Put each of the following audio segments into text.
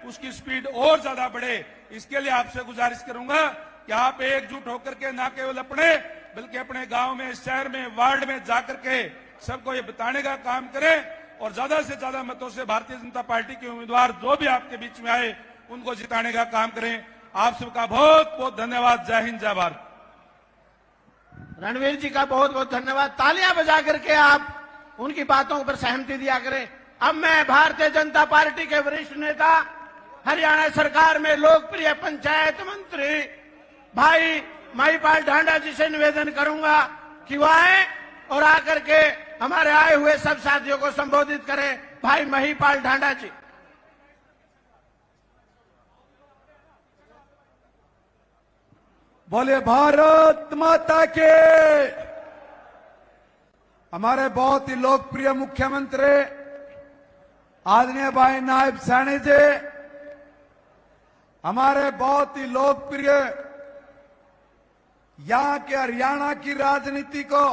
उसकी स्पीड और ज्यादा बढ़े। इसके लिए आपसे गुजारिश करूंगा कि आप एकजुट होकर के न केवल अपने बल्कि अपने गांव में, शहर में, वार्ड में जाकर के सबको ये बताने का काम करें और ज्यादा से ज्यादा मतों से भारतीय जनता पार्टी के उम्मीदवार जो भी आपके बीच में आए उनको जिताने का काम करें। आप सबका बहुत बहुत धन्यवाद। जय हिंद, जय भारत। रणवीर जी का बहुत बहुत धन्यवाद। तालियां बजा करके आप उनकी बातों पर सहमति दिया करें। अब मैं भारतीय जनता पार्टी के वरिष्ठ नेता, हरियाणा सरकार में लोकप्रिय पंचायत मंत्री भाई महिपाल ढांडा जी से निवेदन करूंगा कि वह आए और आकर के हमारे आए हुए सब साथियों को संबोधित करें। भाई महिपाल ढांडा जी। बोले भारत माता के। हमारे बहुत ही लोकप्रिय मुख्यमंत्री आदरणीय भाई नायब सैनी जी, हमारे बहुत ही लोकप्रिय यहां के हरियाणा की राजनीति को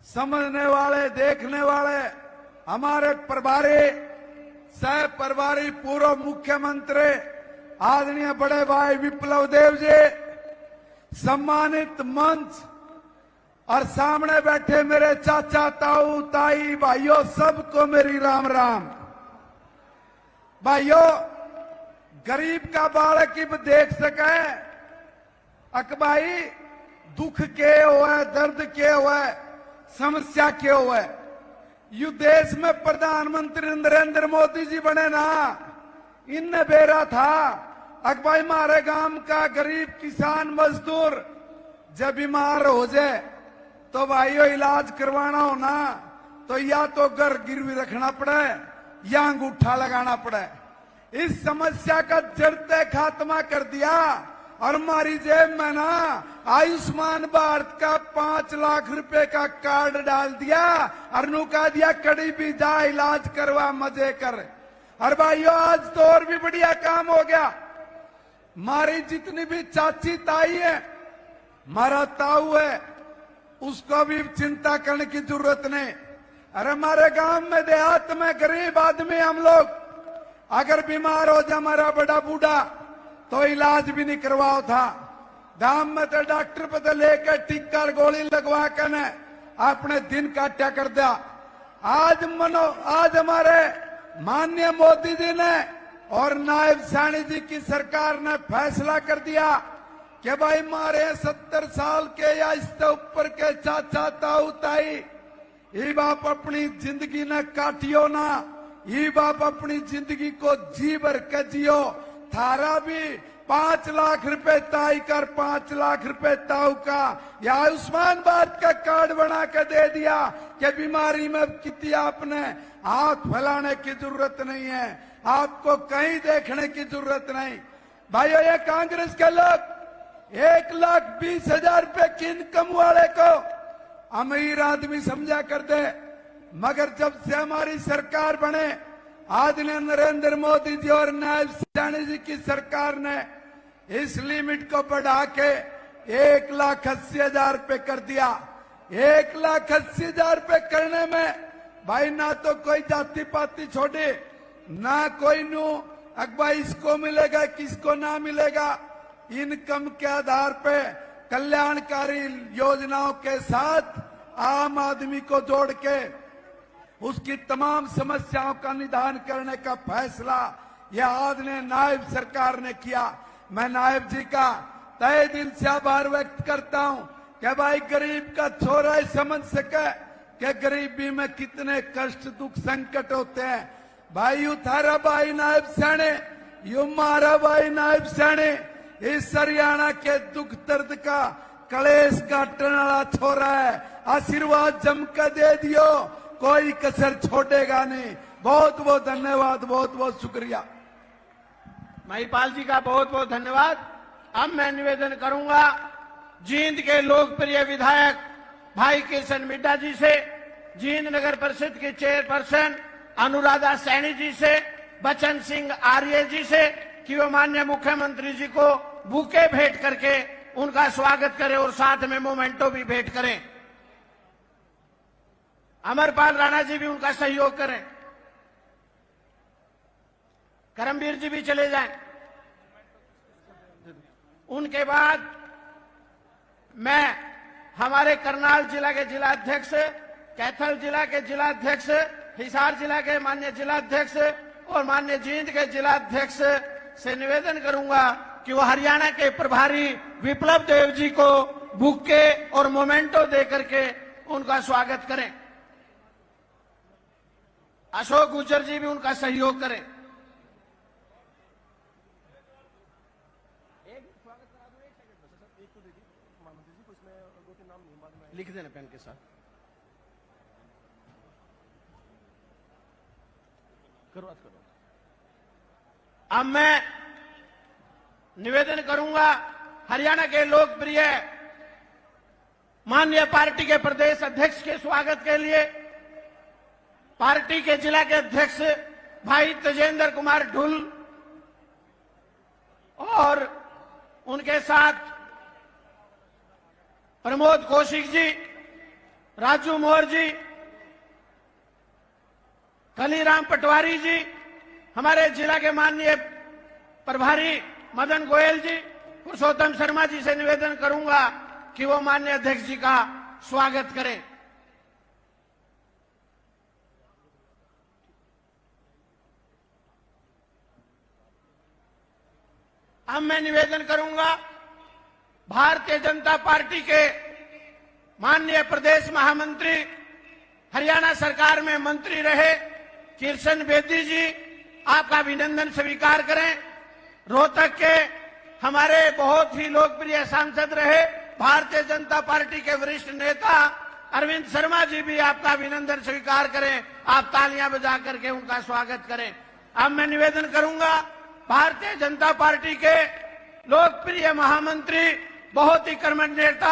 समझने वाले, देखने वाले हमारे प्रभारी, सह प्रभारी, पूर्व मुख्यमंत्री आदरणीय बड़े भाई विप्लव देव जी, सम्मानित मंच और सामने बैठे मेरे चाचा, ताऊ, ताई, भाइयों, सबको मेरी राम राम। भाइयों, गरीब का बालक इब देख सके अकबाई दुख के हुए, दर्द के हुए, समस्या के हुए। यू देश में प्रधानमंत्री नरेंद्र मोदी जी बने ना, इन बेरा था अकबाई मारे गांव का गरीब किसान मजदूर जब बीमार हो जाए तो भाइयों इलाज करवाना हो ना तो या तो घर गिरवी रखना पड़े या अंगूठा लगाना पड़े। इस समस्या का जड़ते खात्मा कर दिया और हमारी जेब में ना आयुष्मान भारत का 5 लाख रुपए का कार्ड डाल दिया और नुका दिया कड़ी भी जा इलाज करवा मजे कर। और भाइयों आज तो और भी बढ़िया काम हो गया। हमारी जितनी भी चाची ताई है, हमारा ताऊ है, उसको भी चिंता करने की जरूरत नहीं। अरे हमारे गांव में, देहात में गरीब आदमी हम लोग अगर बीमार हो जाए हमारा बड़ा बूढ़ा तो इलाज भी नहीं करवाओ था। गांव में तो डॉक्टर पे लेकर टिक्का गोली लगवा कर अपने दिन काटा कर दिया। आज हमारे माननीय मोदी जी ने और नायब सैनी जी की सरकार ने फैसला कर दिया कि भाई मारे 70 साल के या इससे ऊपर के चाचा, ताऊ, ताई, ये बाप अपनी जिंदगी ने काटियो ना, ये बाप अपनी जिंदगी को जी भर के जियो। थारा भी 5 लाख रुपए ताई कर, 5 लाख रुपए ताऊ का या आयुष्मान भारत का कार्ड बना के दे दिया कि बीमारी में कितनी आपने हाथ फैलाने की जरूरत नहीं है, आपको कहीं देखने की जरूरत नहीं। भाइयों, ये कांग्रेस के लोग 1,20,000 रुपए की इनकम वाले को अमीर आदमी समझा करते, मगर जब से हमारी सरकार बने आदरणीय नरेंद्र मोदी जी और नायब सैनी जी की सरकार ने इस लिमिट को बढ़ा के 1,80,000 रुपए कर दिया। 1,80,000 रुपए करने में भाई ना तो कोई जाति पाति छोड़े, ना कोई नू अकबा इसको मिलेगा किसको ना मिलेगा। इनकम के आधार पे कल्याणकारी योजनाओं के साथ आम आदमी को जोड़ के उसकी तमाम समस्याओं का निदान करने का फैसला यह आदरणीय नायब सरकार ने किया। मैं नायब जी का तहे दिल से आभार व्यक्त करता हूं कि भाई गरीब का छोरा ही समझ सके कि गरीबी में कितने कष्ट, दुख, संकट होते हैं। भाई यू थारा भाई नायब सैनी, यू मारा भाई नायब सैनी इस हरियाणा के दुख दर्द का कलेश काटने वाला छोरा है। आशीर्वाद जम कर दे दियो, कोई कसर छोड़ेगा नहीं। बहुत बहुत धन्यवाद, बहुत बहुत शुक्रिया। महिपाल जी का बहुत बहुत धन्यवाद। अब मैं निवेदन करूंगा जींद के लोकप्रिय विधायक भाई किशन मिड्डा जी से, जींद नगर परिषद की चेयरपर्सन अनुराधा सैनी जी से, बचन सिंह आर्य जी से कि वो माननीय मुख्यमंत्री जी को बुके भेंट करके उनका स्वागत करें और साथ में मोमेंटो भी भेंट करें। अमरपाल राणा जी भी उनका सहयोग करें। करमवीर जी भी चले जाएं। उनके बाद मैं हमारे करनाल जिला के जिलाध्यक्ष, कैथल जिला के जिलाध्यक्ष, हिसार जिला के माननीय जिलाध्यक्ष और माननीय जींद के जिलाध्यक्ष से निवेदन करूंगा कि वो हरियाणा के प्रभारी विप्लव देव जी को बुक्के और मोमेंटो दे करके उनका स्वागत करें। अशोक गुर्जर जी भी उनका सहयोग करें। लिख देना पेन के साथ। करो। अब मैं निवेदन करूंगा हरियाणा के लोकप्रिय माननीय पार्टी के प्रदेश अध्यक्ष के स्वागत के लिए पार्टी के जिला के अध्यक्ष भाई तेजेंद्र कुमार ढुल और उनके साथ प्रमोद कौशिक जी, राजू मोहर जी, कलीराम पटवारी जी, हमारे जिला के माननीय प्रभारी मदन गोयल जी, पुरुषोत्तम शर्मा जी से निवेदन करूंगा कि वो माननीय अध्यक्ष जी का स्वागत करें। अब मैं निवेदन करूंगा भारतीय जनता पार्टी के माननीय प्रदेश महामंत्री, हरियाणा सरकार में मंत्री रहे किशन बेदी जी, आपका अभिनंदन स्वीकार करें। रोहतक के हमारे बहुत ही लोकप्रिय सांसद रहे भारतीय जनता पार्टी के वरिष्ठ नेता अरविंद शर्मा जी भी आपका अभिनंदन स्वीकार करें। आप तालियां बजा करके उनका स्वागत करें। अब मैं निवेदन करूंगा भारतीय जनता पार्टी के लोकप्रिय महामंत्री, बहुत ही कर्मठ नेता,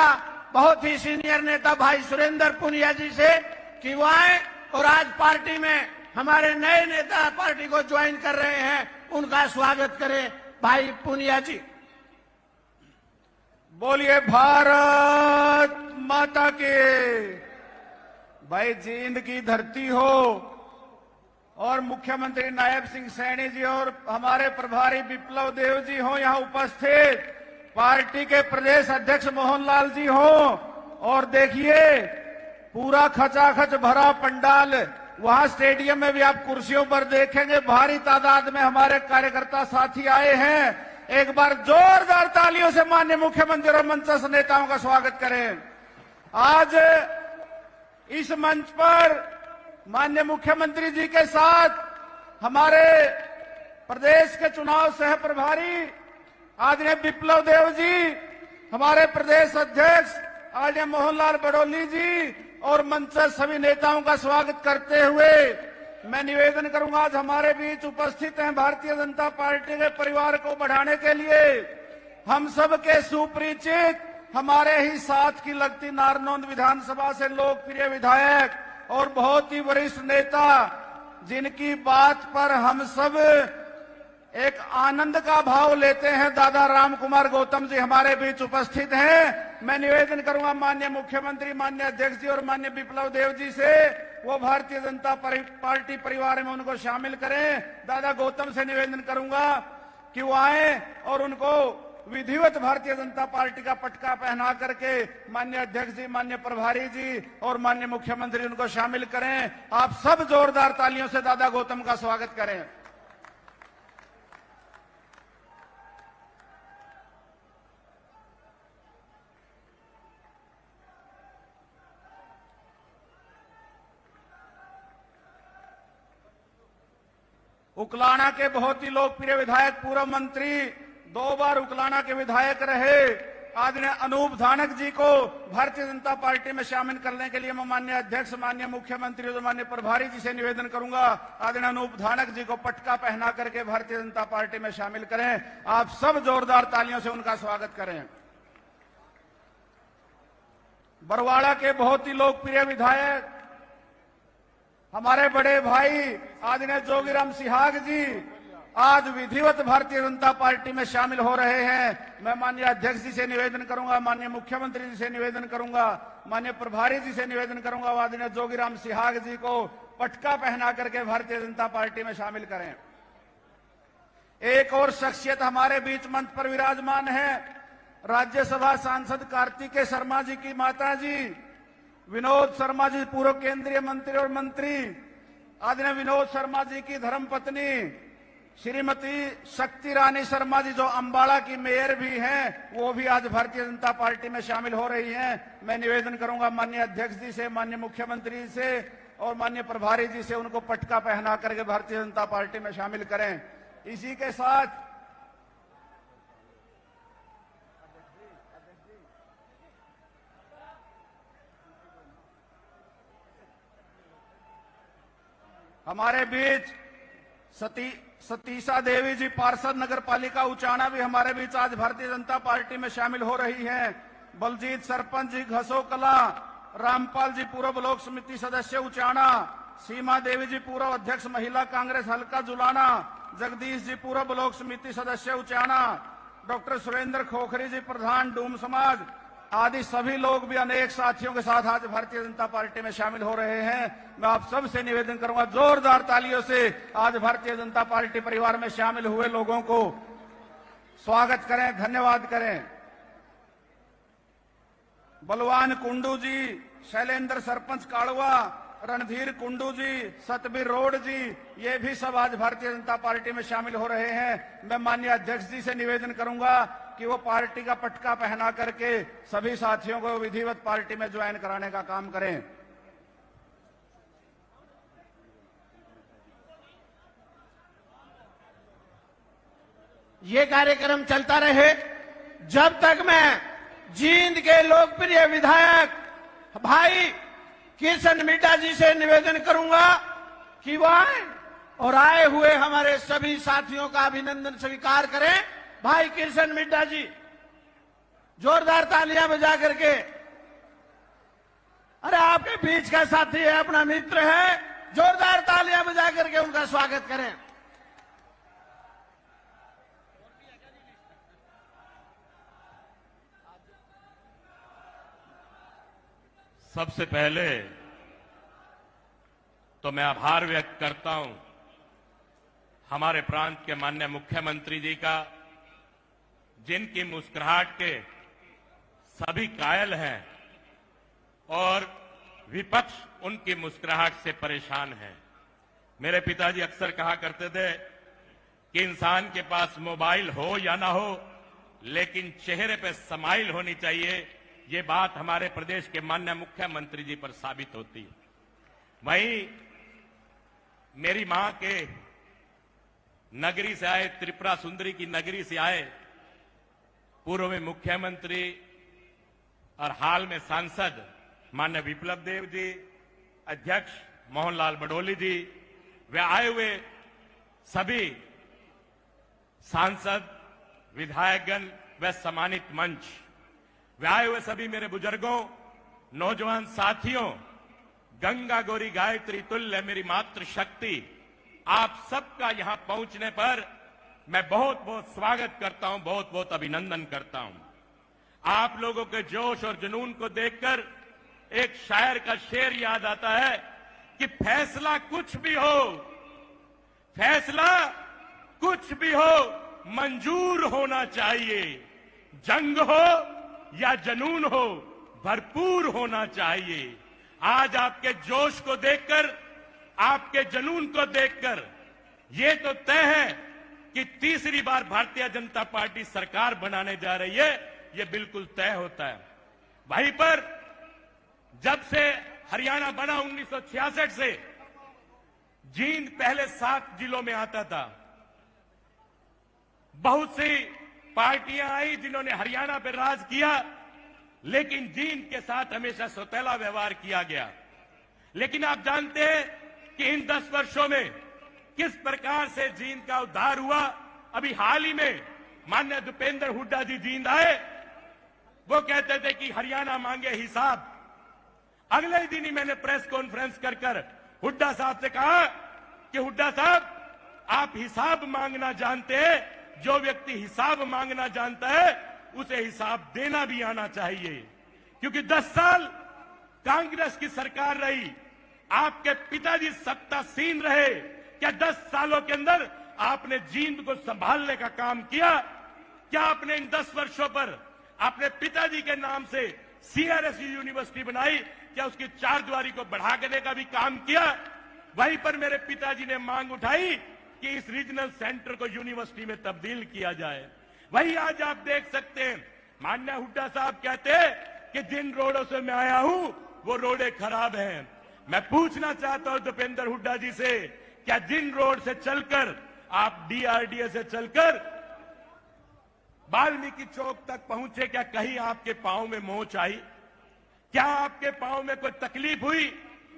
बहुत ही सीनियर नेता भाई सुरेंद्र पुनिया जी से कि वो आए और आज पार्टी में हमारे नए नेता पार्टी को ज्वाइन कर रहे हैं, उनका स्वागत करें। भाई पुनिया जी। बोलिए भारत माता के। भाई जींद की धरती हो और मुख्यमंत्री नायब सिंह सैनी जी और हमारे प्रभारी विप्लव देव जी हो यहां उपस्थित, पार्टी के प्रदेश अध्यक्ष मोहनलाल जी हो, और देखिए पूरा खचाखच भरा पंडाल। वहां स्टेडियम में भी आप कुर्सियों पर देखेंगे भारी तादाद में हमारे कार्यकर्ता साथी आए हैं। एक बार जोरदार तालियों से माननीय मुख्यमंत्री और मंचस्थ नेताओं का स्वागत करें। आज इस मंच पर माननीय मुख्यमंत्री जी के साथ हमारे प्रदेश के चुनाव सह प्रभारी आदरणीय विप्लव देव जी, हमारे प्रदेश अध्यक्ष आदरणीय मोहनलाल बड़ौली जी और मंच सभी नेताओं का स्वागत करते हुए मैं निवेदन करूंगा, आज हमारे बीच उपस्थित हैं भारतीय जनता पार्टी के परिवार को बढ़ाने के लिए हम सब के सुपरिचित, हमारे ही साथ की लगती नारनौंद विधानसभा से लोकप्रिय विधायक और बहुत ही वरिष्ठ नेता, जिनकी बात पर हम सब एक आनंद का भाव लेते हैं, दादा राम कुमार गौतम जी हमारे बीच उपस्थित हैं। मैं निवेदन करूंगा माननीय मुख्यमंत्री, माननीय अध्यक्ष जी और माननीय विप्लव देव जी से वो भारतीय जनता पार्टी परिवार में उनको शामिल करें। दादा गौतम से निवेदन करूंगा कि वो आए और उनको विधिवत भारतीय जनता पार्टी का पटका पहना करके माननीय अध्यक्ष जी, माननीय प्रभारी जी और माननीय मुख्यमंत्री उनको शामिल करें। आप सब जोरदार तालियों से दादा गौतम का स्वागत करें। उकलाना के बहुत ही लोकप्रिय विधायक, पूर्व मंत्री, 2 बार उकलाना के विधायक रहे आदरणीय अनूप धानक जी को भारतीय जनता पार्टी में शामिल करने के लिए मैं माननीय अध्यक्ष, माननीय मुख्यमंत्री और माननीय प्रभारी जी से निवेदन करूंगा, आदरणीय अनूप धानक जी को पटका पहना करके भारतीय जनता पार्टी में शामिल करें। आप सब जोरदार तालियों से उनका स्वागत करें। बरवाड़ा के बहुत ही लोकप्रिय विधायक, हमारे बड़े भाई आदरणीय जोगीराम सिहाग जी आज विधिवत भारतीय जनता पार्टी में शामिल हो रहे हैं। मैं माननीय अध्यक्ष जी से निवेदन करूंगा, माननीय मुख्यमंत्री जी से निवेदन करूंगा, माननीय प्रभारी जी से निवेदन करूंगा, आदरणीय जोगीराम सिहाग जी को पटका पहना करके भारतीय जनता पार्टी में शामिल करें। एक और शख्सियत हमारे बीच मंच पर विराजमान है, राज्यसभा सांसद कार्तिकेय शर्मा जी की माता जी, विनोद शर्मा जी पूर्व केंद्रीय मंत्री और मंत्री, आदरणीय विनोद शर्मा जी की धर्मपत्नी श्रीमती शक्ति रानी शर्मा जी जो अंबाला की मेयर भी हैं, वो भी आज भारतीय जनता पार्टी में शामिल हो रही हैं। मैं निवेदन करूंगा माननीय अध्यक्ष जी से, माननीय मुख्यमंत्री जी से और माननीय प्रभारी जी से उनको पटका पहना करके भारतीय जनता पार्टी में शामिल करें। इसी के साथ हमारे बीच सतीशा देवी जी पार्षद नगर पालिका उचाना भी हमारे बीच आज भारतीय जनता पार्टी में शामिल हो रही हैं। बलजीत सरपंच जी घसो कला, रामपाल जी पूर्व ब्लॉक समिति सदस्य उचाना, सीमा देवी जी पूर्व अध्यक्ष महिला कांग्रेस हल्का जुलाना, जगदीश जी पूर्व ब्लॉक समिति सदस्य उचाना, डॉक्टर सुरेंद्र खोखरी जी प्रधान डूम समाज आदि सभी लोग भी अनेक साथियों के साथ आज भारतीय जनता पार्टी में शामिल हो रहे हैं। मैं आप सबसे निवेदन करूंगा जोरदार तालियों से आज भारतीय जनता पार्टी परिवार में शामिल हुए लोगों को स्वागत करें, धन्यवाद करें। बलवान कुंडू जी, शैलेंद्र सरपंच काड़वा, रणधीर कुंडू जी, सतबीर रोड जी, ये भी सब आज भारतीय जनता पार्टी में शामिल हो रहे हैं। मैं माननीय अध्यक्ष जी से निवेदन करूंगा कि वो पार्टी का पटका पहना करके सभी साथियों को विधिवत पार्टी में ज्वाइन कराने का काम करें। ये कार्यक्रम चलता रहे जब तक मैं जींद के लोकप्रिय विधायक भाई किशन मिड्डा जी से निवेदन करूंगा कि वो आए और आए हुए हमारे सभी साथियों का अभिनंदन स्वीकार करें। भाई किशन मिड्डा जी जोरदार तालियां बजा करके, अरे आपके बीच का साथी है, अपना मित्र है, जोरदार तालियां बजा करके उनका स्वागत करें। सबसे पहले तो मैं आभार व्यक्त करता हूं हमारे प्रांत के माननीय मुख्यमंत्री जी का, जिनकी मुस्कुराहट के सभी कायल हैं और विपक्ष उनकी मुस्कुराहट से परेशान है। मेरे पिताजी अक्सर कहा करते थे कि इंसान के पास मोबाइल हो या ना हो, लेकिन चेहरे पे स्माइल होनी चाहिए। ये बात हमारे प्रदेश के माननीय मुख्यमंत्री जी पर साबित होती है। वहीं मेरी मां के नगरी से आए, त्रिपुरा सुंदरी की नगरी से आए पूर्व में मुख्यमंत्री और हाल में सांसद माननीय विप्लव देव जी, अध्यक्ष मोहनलाल बडोली जी, वे आए हुए सभी सांसद, विधायकगण व सम्मानित मंच, वे आए हुए सभी मेरे बुजुर्गों, नौजवान साथियों, गंगा गौरी गायत्री तुल्य मेरी मातृशक्ति, आप सबका यहां पहुंचने पर मैं बहुत बहुत स्वागत करता हूं, बहुत बहुत अभिनंदन करता हूं। आप लोगों के जोश और जुनून को देखकर एक शायर का शेर याद आता है कि फैसला कुछ भी हो, फैसला कुछ भी हो, मंजूर होना चाहिए। जंग हो या जुनून हो, भरपूर होना चाहिए। आज आपके जोश को देखकर, आपके जुनून को देखकर ये तो तय है कि तीसरी बार भारतीय जनता पार्टी सरकार बनाने जा रही है, ये बिल्कुल तय होता है। वहीं पर जब से हरियाणा बना 1966 से, जींद पहले 7 जिलों में आता था। बहुत सी पार्टियां आई जिन्होंने हरियाणा पर राज किया, लेकिन जींद के साथ हमेशा सौतेला व्यवहार किया गया। लेकिन आप जानते हैं कि इन 10 वर्षों में किस प्रकार से जींद का उद्धार हुआ। अभी हाल ही में माननीय भूपेंद्र हुड्डा जी जींद आए, वो कहते थे कि हरियाणा मांगे हिसाब। अगले ही दिन ही मैंने प्रेस कॉन्फ्रेंस कर हुड्डा साहब से कहा कि हुड्डा साहब, आप हिसाब मांगना जानते हैं, जो व्यक्ति हिसाब मांगना जानता है उसे हिसाब देना भी आना चाहिए। क्योंकि 10 साल कांग्रेस की सरकार रही, आपके पिताजी सत्तासीन रहे। क्या 10 सालों के अंदर आपने जींद को संभालने का काम किया? क्या आपने इन 10 वर्षों पर अपने पिताजी के नाम से CRSU यूनिवर्सिटी बनाई? क्या उसकी चारदीवारी को बढ़ा देने का भी काम किया? वहीं पर मेरे पिताजी ने मांग उठाई कि इस रीजनल सेंटर को यूनिवर्सिटी में तब्दील किया जाए। वही आज आप देख सकते हैं, माननीय हुड्डा साहब कहते हैं कि जिन रोडों से मैं आया हूं वो रोडें खराब हैं। मैं पूछना चाहता हूं दीपेंद्र हुड्डा जी से, क्या जिन रोड से चलकर आप DRDA से चलकर वाल्मीकि चौक तक पहुंचे, क्या कहीं आपके पांव में मोच आई? क्या आपके पांव में कोई तकलीफ हुई?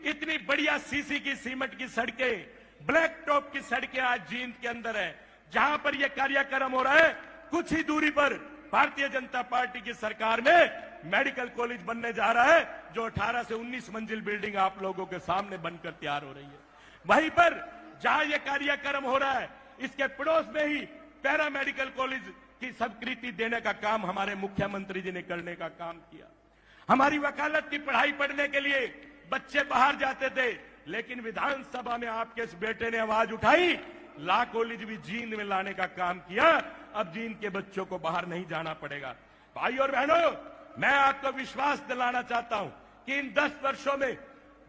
इतनी बढ़िया सीसी की सीमेंट की सड़कें, ब्लैक टॉप की सड़कें आज जींद के अंदर है। जहां पर यह कार्यक्रम हो रहा है, कुछ ही दूरी पर भारतीय जनता पार्टी की सरकार में मेडिकल कॉलेज बनने जा रहा है, जो 18 से 19 मंजिल बिल्डिंग आप लोगों के सामने बनकर तैयार हो रही है। वहीं पर जहां यह कार्यक्रम हो रहा है, इसके पड़ोस में ही पैरा मेडिकल कॉलेज की स्वीकृति देने का काम हमारे मुख्यमंत्री जी ने करने का काम किया। हमारी वकालत की पढ़ाई पढ़ने के लिए बच्चे बाहर जाते थे, लेकिन विधानसभा में आपके इस बेटे ने आवाज उठाई, लॉ कॉलेज भी जींद में लाने का काम किया। अब जींद के बच्चों को बाहर नहीं जाना पड़ेगा। भाई और बहनों, मैं आपको विश्वास दिलाना चाहता हूं कि इन 10 वर्षों में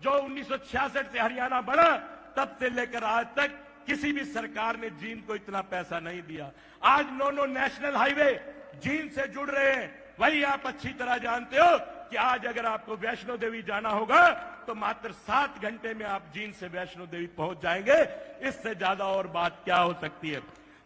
जो 1966 से हरियाणा बढ़ा, तब से लेकर आज तक किसी भी सरकार ने जींद को इतना पैसा नहीं दिया। आज 9 नेशनल हाईवे जींद से जुड़ रहे हैं। वही आप अच्छी तरह जानते हो कि आज अगर आपको वैष्णो देवी जाना होगा तो मात्र 7 घंटे में आप जींद से वैष्णो देवी पहुंच जाएंगे। इससे ज्यादा और बात क्या हो सकती है?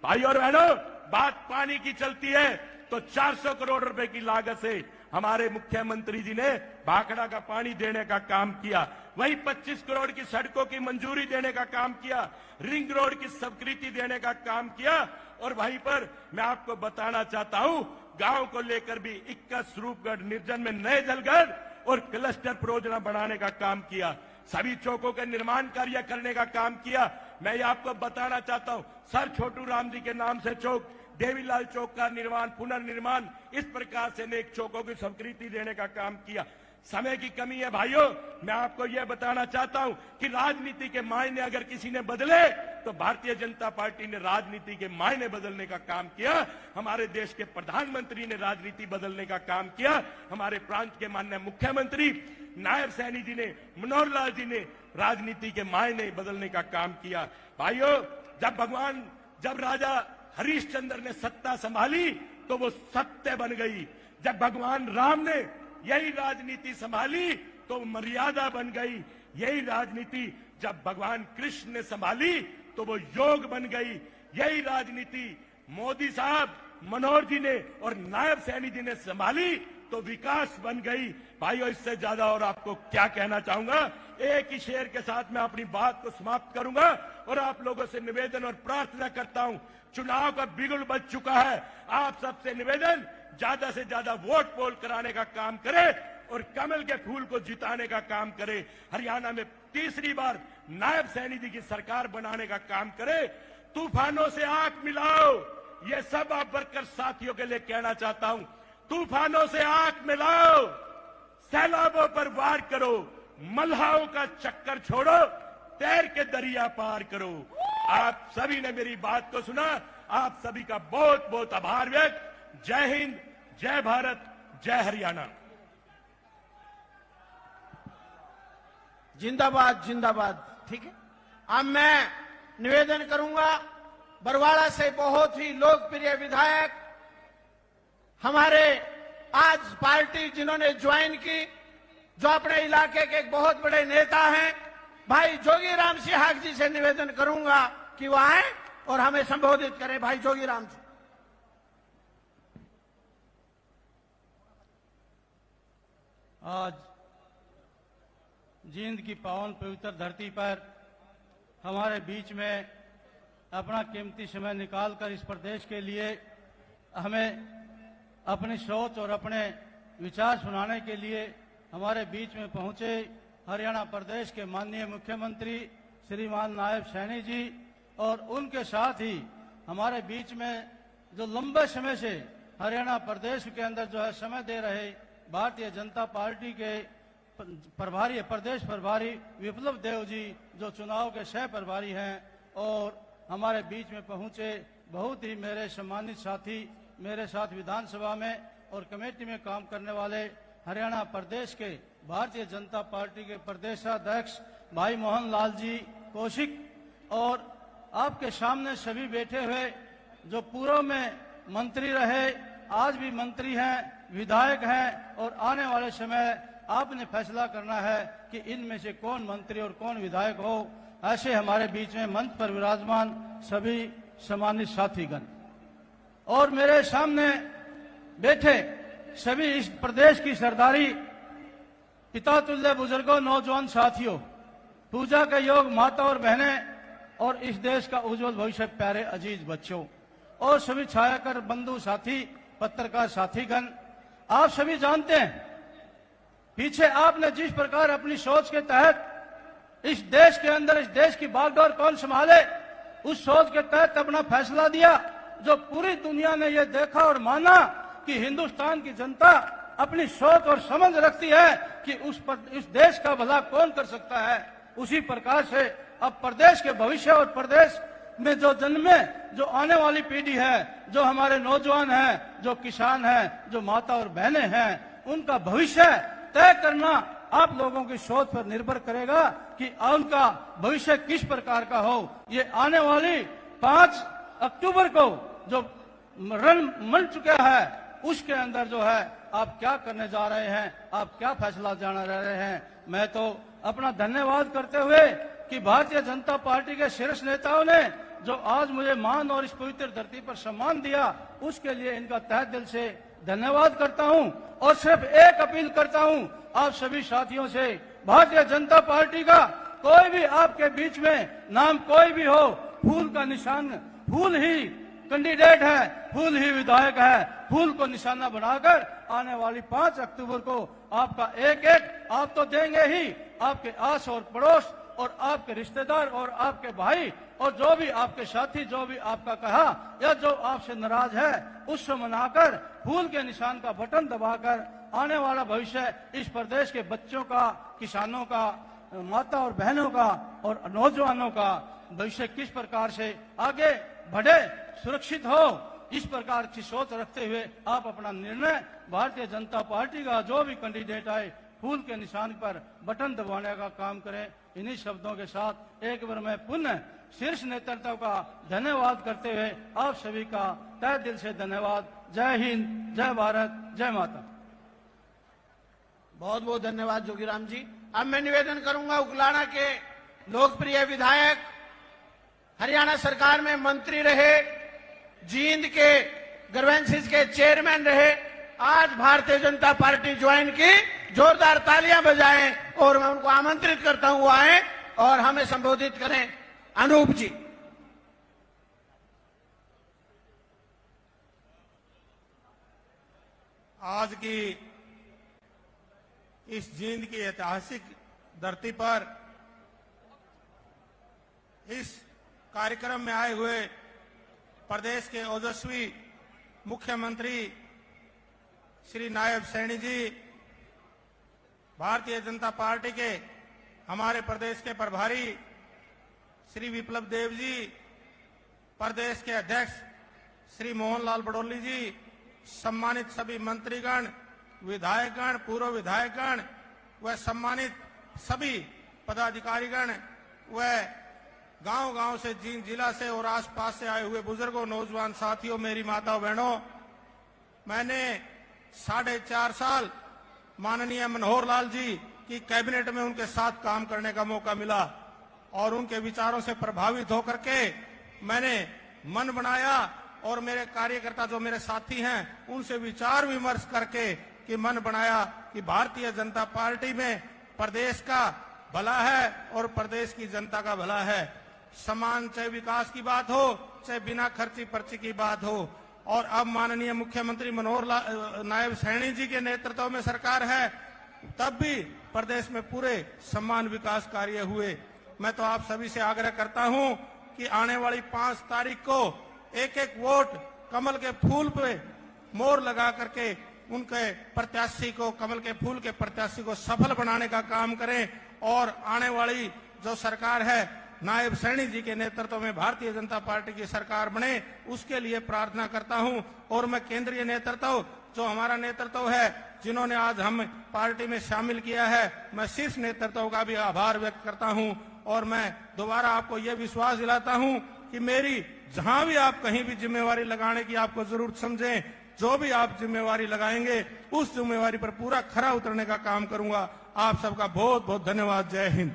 भाई और बहनों, बात पानी की चलती है तो 400 करोड़ रुपए की लागत से हमारे मुख्यमंत्री जी ने भाखड़ा का पानी देने का काम किया। वहीं 25 करोड़ की सड़कों की मंजूरी देने का काम किया, रिंग रोड की स्वीकृति देने का काम किया। और वहीं पर मैं आपको बताना चाहता हूं, गांव को लेकर भी 21 स्वरूपगढ़ निर्जन में नए जलघर और क्लस्टर परियोजना बनाने का काम किया। सभी चौकों के निर्माण कार्य करने का काम किया। मैं ये आपको बताना चाहता हूं, सर छोटू राम जी के नाम से चौक, देवीलाल चौक का निर्माण, पुनर्निर्माण, इस प्रकार से अनेक चौकों की स्वीकृति देने का काम किया। समय की कमी है भाइयों, मैं आपको यह बताना चाहता हूं कि राजनीति के मायने अगर किसी ने बदले तो भारतीय जनता पार्टी ने राजनीति के मायने बदलने का काम किया। हमारे देश के प्रधानमंत्री ने राजनीति बदलने का काम किया। हमारे प्रांत के माननीय मुख्यमंत्री नायब सैनी जी ने, मनोहर लाल जी ने राजनीति के मायने बदलने का काम किया। भाइयों, जब राजा हरिश्चंद्र ने सत्ता संभाली तो वो सत्य बन गई। जब भगवान राम ने यही राजनीति संभाली तो मर्यादा बन गई। यही राजनीति जब भगवान कृष्ण ने संभाली तो वो योग बन गई। यही राजनीति मोदी साहब, मनोहर जी ने और नायब सैनी जी ने संभाली तो विकास बन गई। भाइयों, इससे ज्यादा और आपको क्या कहना चाहूंगा। एक ही शेर के साथ मैं अपनी बात को समाप्त करूंगा और आप लोगों से निवेदन और प्रार्थना करता हूं, चुनाव का बिगुल बज चुका है। आप सबसे निवेदन, ज्यादा से ज्यादा वोट पोल कराने का काम करें और कमल के फूल को जिताने का काम करें। हरियाणा में तीसरी बार नायब सैनी जी की सरकार बनाने का काम करें। तूफानों से आंख मिलाओ, ये सब आप वर्कर साथियों के लिए कहना चाहता हूं। तूफानों से आंख मिलाओ, सैलाबों पर वार करो, मल्हाओं का चक्कर छोड़ो, तैर के दरिया पार करो। आप सभी ने मेरी बात को सुना, आप सभी का बहुत बहुत आभार व्यक्त। जय हिंद, जय भारत, जय हरियाणा। जिंदाबाद जिंदाबाद। ठीक है, अब मैं निवेदन करूंगा, बरवाड़ा से बहुत ही लोकप्रिय विधायक, हमारे आज पार्टी जिन्होंने ज्वाइन की, जो अपने इलाके के एक बहुत बड़े नेता हैं, भाई जोगीराम सिहाग जी से निवेदन करूंगा कि वो आए और हमें संबोधित करें। भाई जोगीराम जी। आज जींद की पावन पवित्र धरती पर हमारे बीच में अपना कीमती समय निकालकर इस प्रदेश के लिए हमें अपनी सोच और अपने विचार सुनाने के लिए हमारे बीच में पहुंचे हरियाणा प्रदेश के माननीय मुख्यमंत्री श्रीमान नायब सैनी जी और उनके साथ ही हमारे बीच में जो लंबे समय से हरियाणा प्रदेश के अंदर जो है समय दे रहे भारतीय जनता पार्टी के प्रभारी, प्रदेश प्रभारी विप्लव देव जी, जो चुनाव के सह प्रभारी हैं, और हमारे बीच में पहुंचे बहुत ही मेरे सम्मानित साथी, मेरे साथ विधानसभा में और कमेटी में काम करने वाले हरियाणा प्रदेश के भारतीय जनता पार्टी के प्रदेशाध्यक्ष भाई मोहन लाल जी कौशिक, और आपके सामने सभी बैठे हुए जो पूर्व में मंत्री रहे, आज भी मंत्री हैं, विधायक हैं, और आने वाले समय आपने फैसला करना है कि इनमें से कौन मंत्री और कौन विधायक हो। ऐसे हमारे बीच में मंच पर विराजमान सभी सम्मानित साथीगण और मेरे सामने बैठे सभी इस प्रदेश की सरदारी पिता तुल्य बुजुर्गों, नौजवान साथियों, पूजा के योग माता और बहनें, और इस देश का उज्जवल भविष्य प्यारे अजीज बच्चों, और सभी छायाकर बंधु साथी, पत्रकार साथीगण, आप सभी जानते हैं पीछे आपने जिस प्रकार अपनी सोच के तहत इस देश के अंदर इस देश की बागडोर कौन संभाले, उस सोच के तहत अपना फैसला दिया, जो पूरी दुनिया ने यह देखा और माना कि हिंदुस्तान की जनता अपनी सोच और समझ रखती है कि उस देश का भला कौन कर सकता है। उसी प्रकार से अब प्रदेश के भविष्य और प्रदेश में जो जन्मे, जो आने वाली पीढ़ी है, जो हमारे नौजवान हैं, जो किसान हैं, जो माता और बहनें हैं, उनका भविष्य तय करना आप लोगों की सोच पर निर्भर करेगा कि उनका भविष्य किस प्रकार का हो। ये आने वाली 5 अक्टूबर को जो रण मन चुका है, उसके अंदर जो है आप क्या करने जा रहे हैं, आप क्या फैसला जाना रहे हैं। मैं तो अपना धन्यवाद करते हुए कि भारतीय जनता पार्टी के शीर्ष नेताओं ने जो आज मुझे मान और इस पवित्र धरती पर सम्मान दिया, उसके लिए इनका तहे दिल से धन्यवाद करता हूं। और सिर्फ एक अपील करता हूं आप सभी साथियों से, भारतीय जनता पार्टी का कोई भी आपके बीच में नाम कोई भी हो, फूल का निशान, फूल ही कैंडिडेट है, फूल ही विधायक है, फूल को निशाना बनाकर आने वाली 5 अक्टूबर को आपका एक एक आप तो देंगे ही, आपके आस और पड़ोस और आपके रिश्तेदार और आपके भाई और जो भी आपके साथी, जो भी आपका कहा या जो आपसे नाराज है, उससे मनाकर फूल के निशान का बटन दबाकर आने वाला भविष्य इस प्रदेश के बच्चों का, किसानों का, माता और बहनों का और नौजवानों का भविष्य किस प्रकार से आगे बढ़े, सुरक्षित हो, इस प्रकार की सोच रखते हुए आप अपना निर्णय भारतीय जनता पार्टी का जो भी कैंडिडेट आए फूल के निशान पर बटन दबाने का काम करें। इन्हीं शब्दों के साथ एक बार मैं पुनः शीर्ष नेतृत्व का धन्यवाद करते हुए आप सभी का तहे दिल से धन्यवाद। जय हिंद, जय भारत, जय माता। बहुत बहुत धन्यवाद जोगीराम जी। अब मैं निवेदन करूंगा उकलाना के लोकप्रिय विधायक, हरियाणा सरकार में मंत्री रहे, जींद के ग्रवेंसिस के चेयरमैन रहे, आज भारतीय जनता पार्टी ज्वाइन की, जोरदार तालियां बजाएं और मैं उनको आमंत्रित करता हूं आए और हमें संबोधित करें। अनूप जी। आज की इस जींद की ऐतिहासिक धरती पर इस कार्यक्रम में आए हुए प्रदेश के ओजस्वी मुख्यमंत्री श्री नायब सैनी जी, भारतीय जनता पार्टी के हमारे प्रदेश के प्रभारी श्री विप्लव देव जी, प्रदेश के अध्यक्ष श्री मोहन लाल बड़ोली जी, सम्मानित सभी मंत्रीगण, विधायकगण, पूर्व विधायकगण व सम्मानित सभी पदाधिकारीगण व गांव-गांव से, जींद जिला से और आसपास से आए हुए बुजुर्गों, नौजवान साथियों, मेरी माताओं बहनों, मैंने 4.5 साल माननीय मनोहर लाल जी की कैबिनेट में उनके साथ काम करने का मौका मिला और उनके विचारों से प्रभावित होकर के मैंने मन बनाया और मेरे कार्यकर्ता जो मेरे साथी हैं उनसे विचार विमर्श करके कि मन बनाया कि भारतीय जनता पार्टी में प्रदेश का भला है और प्रदेश की जनता का भला है। समान चाहे विकास की बात हो, चाहे बिना खर्ची पर्ची की बात हो। और अब माननीय मुख्यमंत्री मनोहर नायब सैनी जी के नेतृत्व में सरकार है, तब भी प्रदेश में पूरे समान विकास कार्य हुए। मैं तो आप सभी से आग्रह करता हूं कि आने वाली 5 तारीख को एक एक वोट कमल के फूल पे मोहर लगा करके उनके प्रत्याशी को, कमल के फूल के प्रत्याशी को सफल बनाने का काम करें और आने वाली जो सरकार है नायब सैनी जी के नेतृत्व में भारतीय जनता पार्टी की सरकार बने, उसके लिए प्रार्थना करता हूं। और मैं केंद्रीय नेतृत्व, जो हमारा नेतृत्व है, जिन्होंने आज हम पार्टी में शामिल किया है, मैं शीर्ष नेतृत्व का भी आभार व्यक्त करता हूं। और मैं दोबारा आपको यह विश्वास दिलाता हूं कि मेरी जहां भी आप कहीं भी जिम्मेवारी लगाने की आपको जरूरत समझें, जो भी आप जिम्मेवारी लगाएंगे उस जिम्मेवारी पर पूरा खरा उतरने का काम करूंगा। आप सबका बहुत बहुत धन्यवाद। जय हिंद।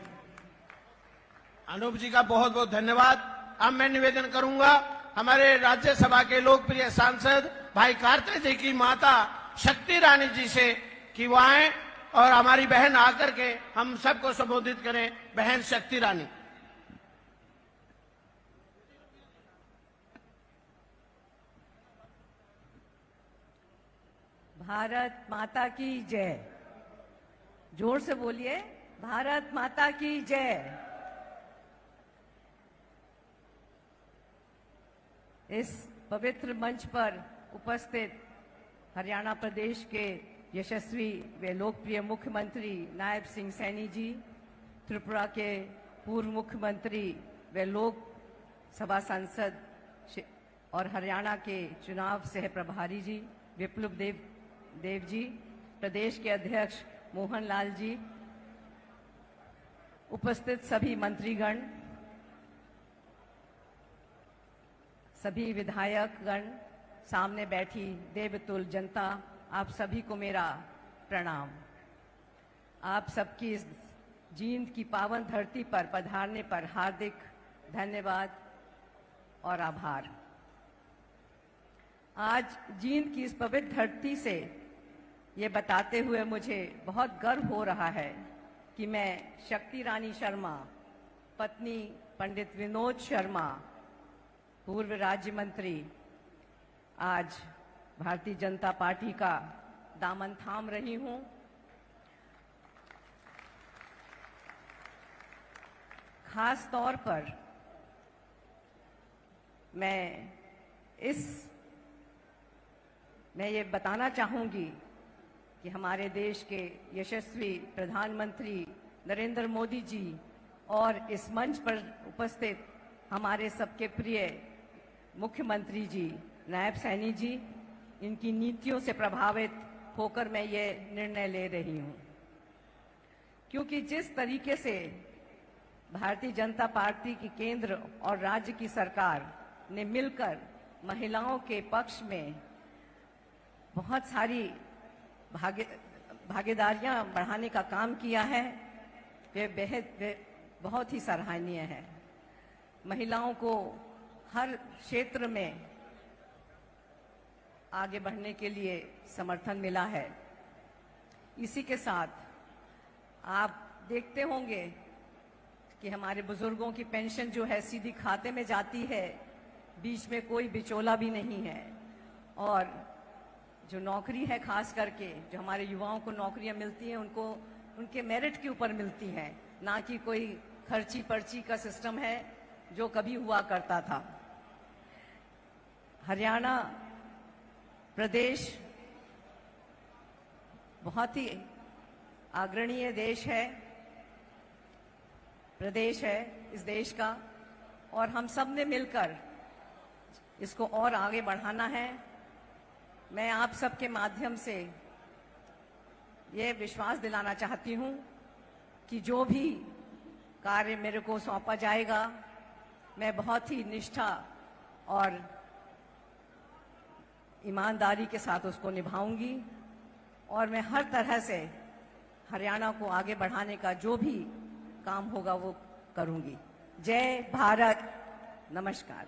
अनूप जी का बहुत बहुत धन्यवाद। अब मैं निवेदन करूंगा हमारे राज्यसभा के लोकप्रिय सांसद भाई कार्तिक जी की माता शक्ति रानी जी से कि वो आए और हमारी बहन आकर के हम सबको संबोधित करें। बहन शक्ति रानी। भारत माता की जय। जोर से बोलिए, भारत माता की जय। इस पवित्र मंच पर उपस्थित हरियाणा प्रदेश के यशस्वी व लोकप्रिय मुख्यमंत्री नायब सिंह सैनी जी, त्रिपुरा के पूर्व मुख्यमंत्री व लोकसभा सांसद और हरियाणा के चुनाव सह प्रभारी जी विप्लव देव जी, प्रदेश के अध्यक्ष मोहन लाल जी, उपस्थित सभी मंत्रीगण, सभी विधायकगण, सामने बैठी देवतुल जनता, आप सभी को मेरा प्रणाम। आप सबकी इस जींद की पावन धरती पर पधारने पर हार्दिक धन्यवाद और आभार। आज जींद की इस पवित्र धरती से ये बताते हुए मुझे बहुत गर्व हो रहा है कि मैं शक्ति रानी शर्मा, पत्नी पंडित विनोद शर्मा, पूर्व राज्य मंत्री, आज भारतीय जनता पार्टी का दामन थाम रही हूं। खास तौर पर मैं ये बताना चाहूंगी कि हमारे देश के यशस्वी प्रधानमंत्री नरेंद्र मोदी जी और इस मंच पर उपस्थित हमारे सबके प्रिय मुख्यमंत्री जी नायब सैनी जी, इनकी नीतियों से प्रभावित होकर मैं ये निर्णय ले रही हूं, क्योंकि जिस तरीके से भारतीय जनता पार्टी की केंद्र और राज्य की सरकार ने मिलकर महिलाओं के पक्ष में बहुत सारी भागीदारियां बढ़ाने का काम किया है, वे बहुत ही सराहनीय है। महिलाओं को हर क्षेत्र में आगे बढ़ने के लिए समर्थन मिला है। इसी के साथ आप देखते होंगे कि हमारे बुजुर्गों की पेंशन जो है सीधी खाते में जाती है, बीच में कोई बिचौला भी नहीं है। और जो नौकरी है, खास करके जो हमारे युवाओं को नौकरियां मिलती हैं, उनको उनके मेरिट के ऊपर मिलती हैं, ना कि कोई खर्ची पर्ची का सिस्टम है जो कभी हुआ करता था। हरियाणा प्रदेश बहुत ही अग्रणीय प्रदेश है इस देश का, और हम सब ने मिलकर इसको और आगे बढ़ाना है। मैं आप सबके माध्यम से ये विश्वास दिलाना चाहती हूँ कि जो भी कार्य मेरे को सौंपा जाएगा, मैं बहुत ही निष्ठा और ईमानदारी के साथ उसको निभाऊंगी, और मैं हर तरह से हरियाणा को आगे बढ़ाने का जो भी काम होगा वो करूंगी। जय भारत, नमस्कार।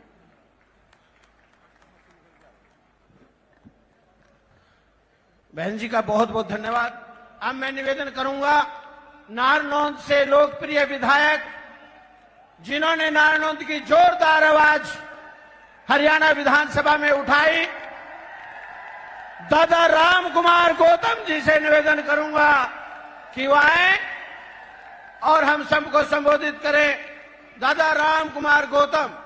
बहन जी का बहुत बहुत धन्यवाद। अब मैं निवेदन करूंगा नारनौंद से लोकप्रिय विधायक, जिन्होंने नारनौंद की जोरदार आवाज हरियाणा विधानसभा में उठाई, दादा राम कुमार गौतम जी से निवेदन करूंगा कि वो आए और हम सबको संबोधित करें। दादा राम कुमार गौतम।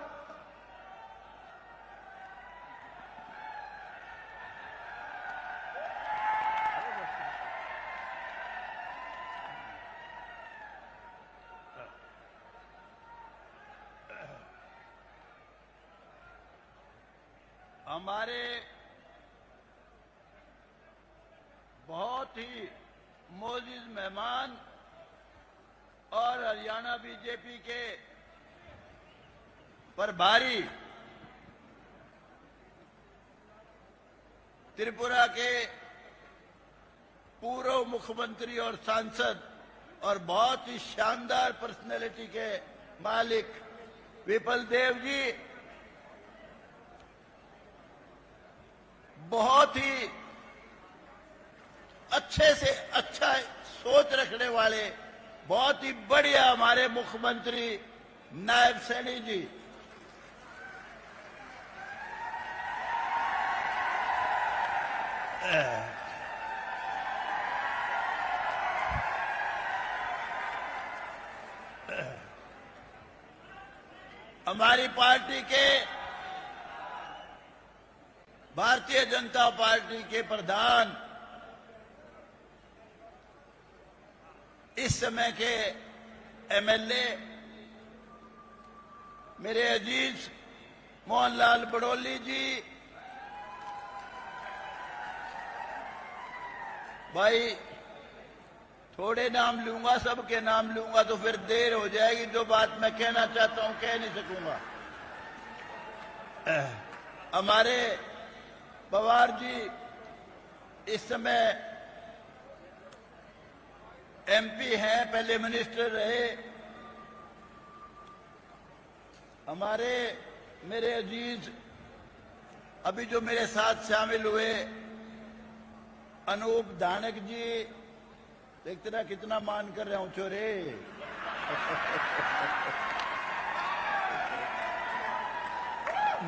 हमारे बहुत ही मोअज़्ज़िज़ मेहमान और हरियाणा बीजेपी के प्रभारी त्रिपुरा के पूर्व मुख्यमंत्री और सांसद और बहुत ही शानदार पर्सनैलिटी के मालिक विप्ल देव जी, बहुत ही अच्छे से अच्छा सोच रखने वाले बहुत ही बढ़िया हमारे मुख्यमंत्री नायब सैनी जी, हमारी पार्टी के भारतीय जनता पार्टी के प्रधान, इस समय के एमएलए मेरे अजीज मोहनलाल बड़ौली जी, भाई थोड़े नाम लूंगा, सबके नाम लूंगा तो फिर देर हो जाएगी, जो बात मैं कहना चाहता हूं कह नहीं सकूंगा। हमारे पवार जी इस समय एमपी हैं, पहले मिनिस्टर रहे। हमारे मेरे अजीज अभी जो मेरे साथ शामिल हुए अनूप धानक जी, देखते ना कितना मान कर रहा हूं चोरे।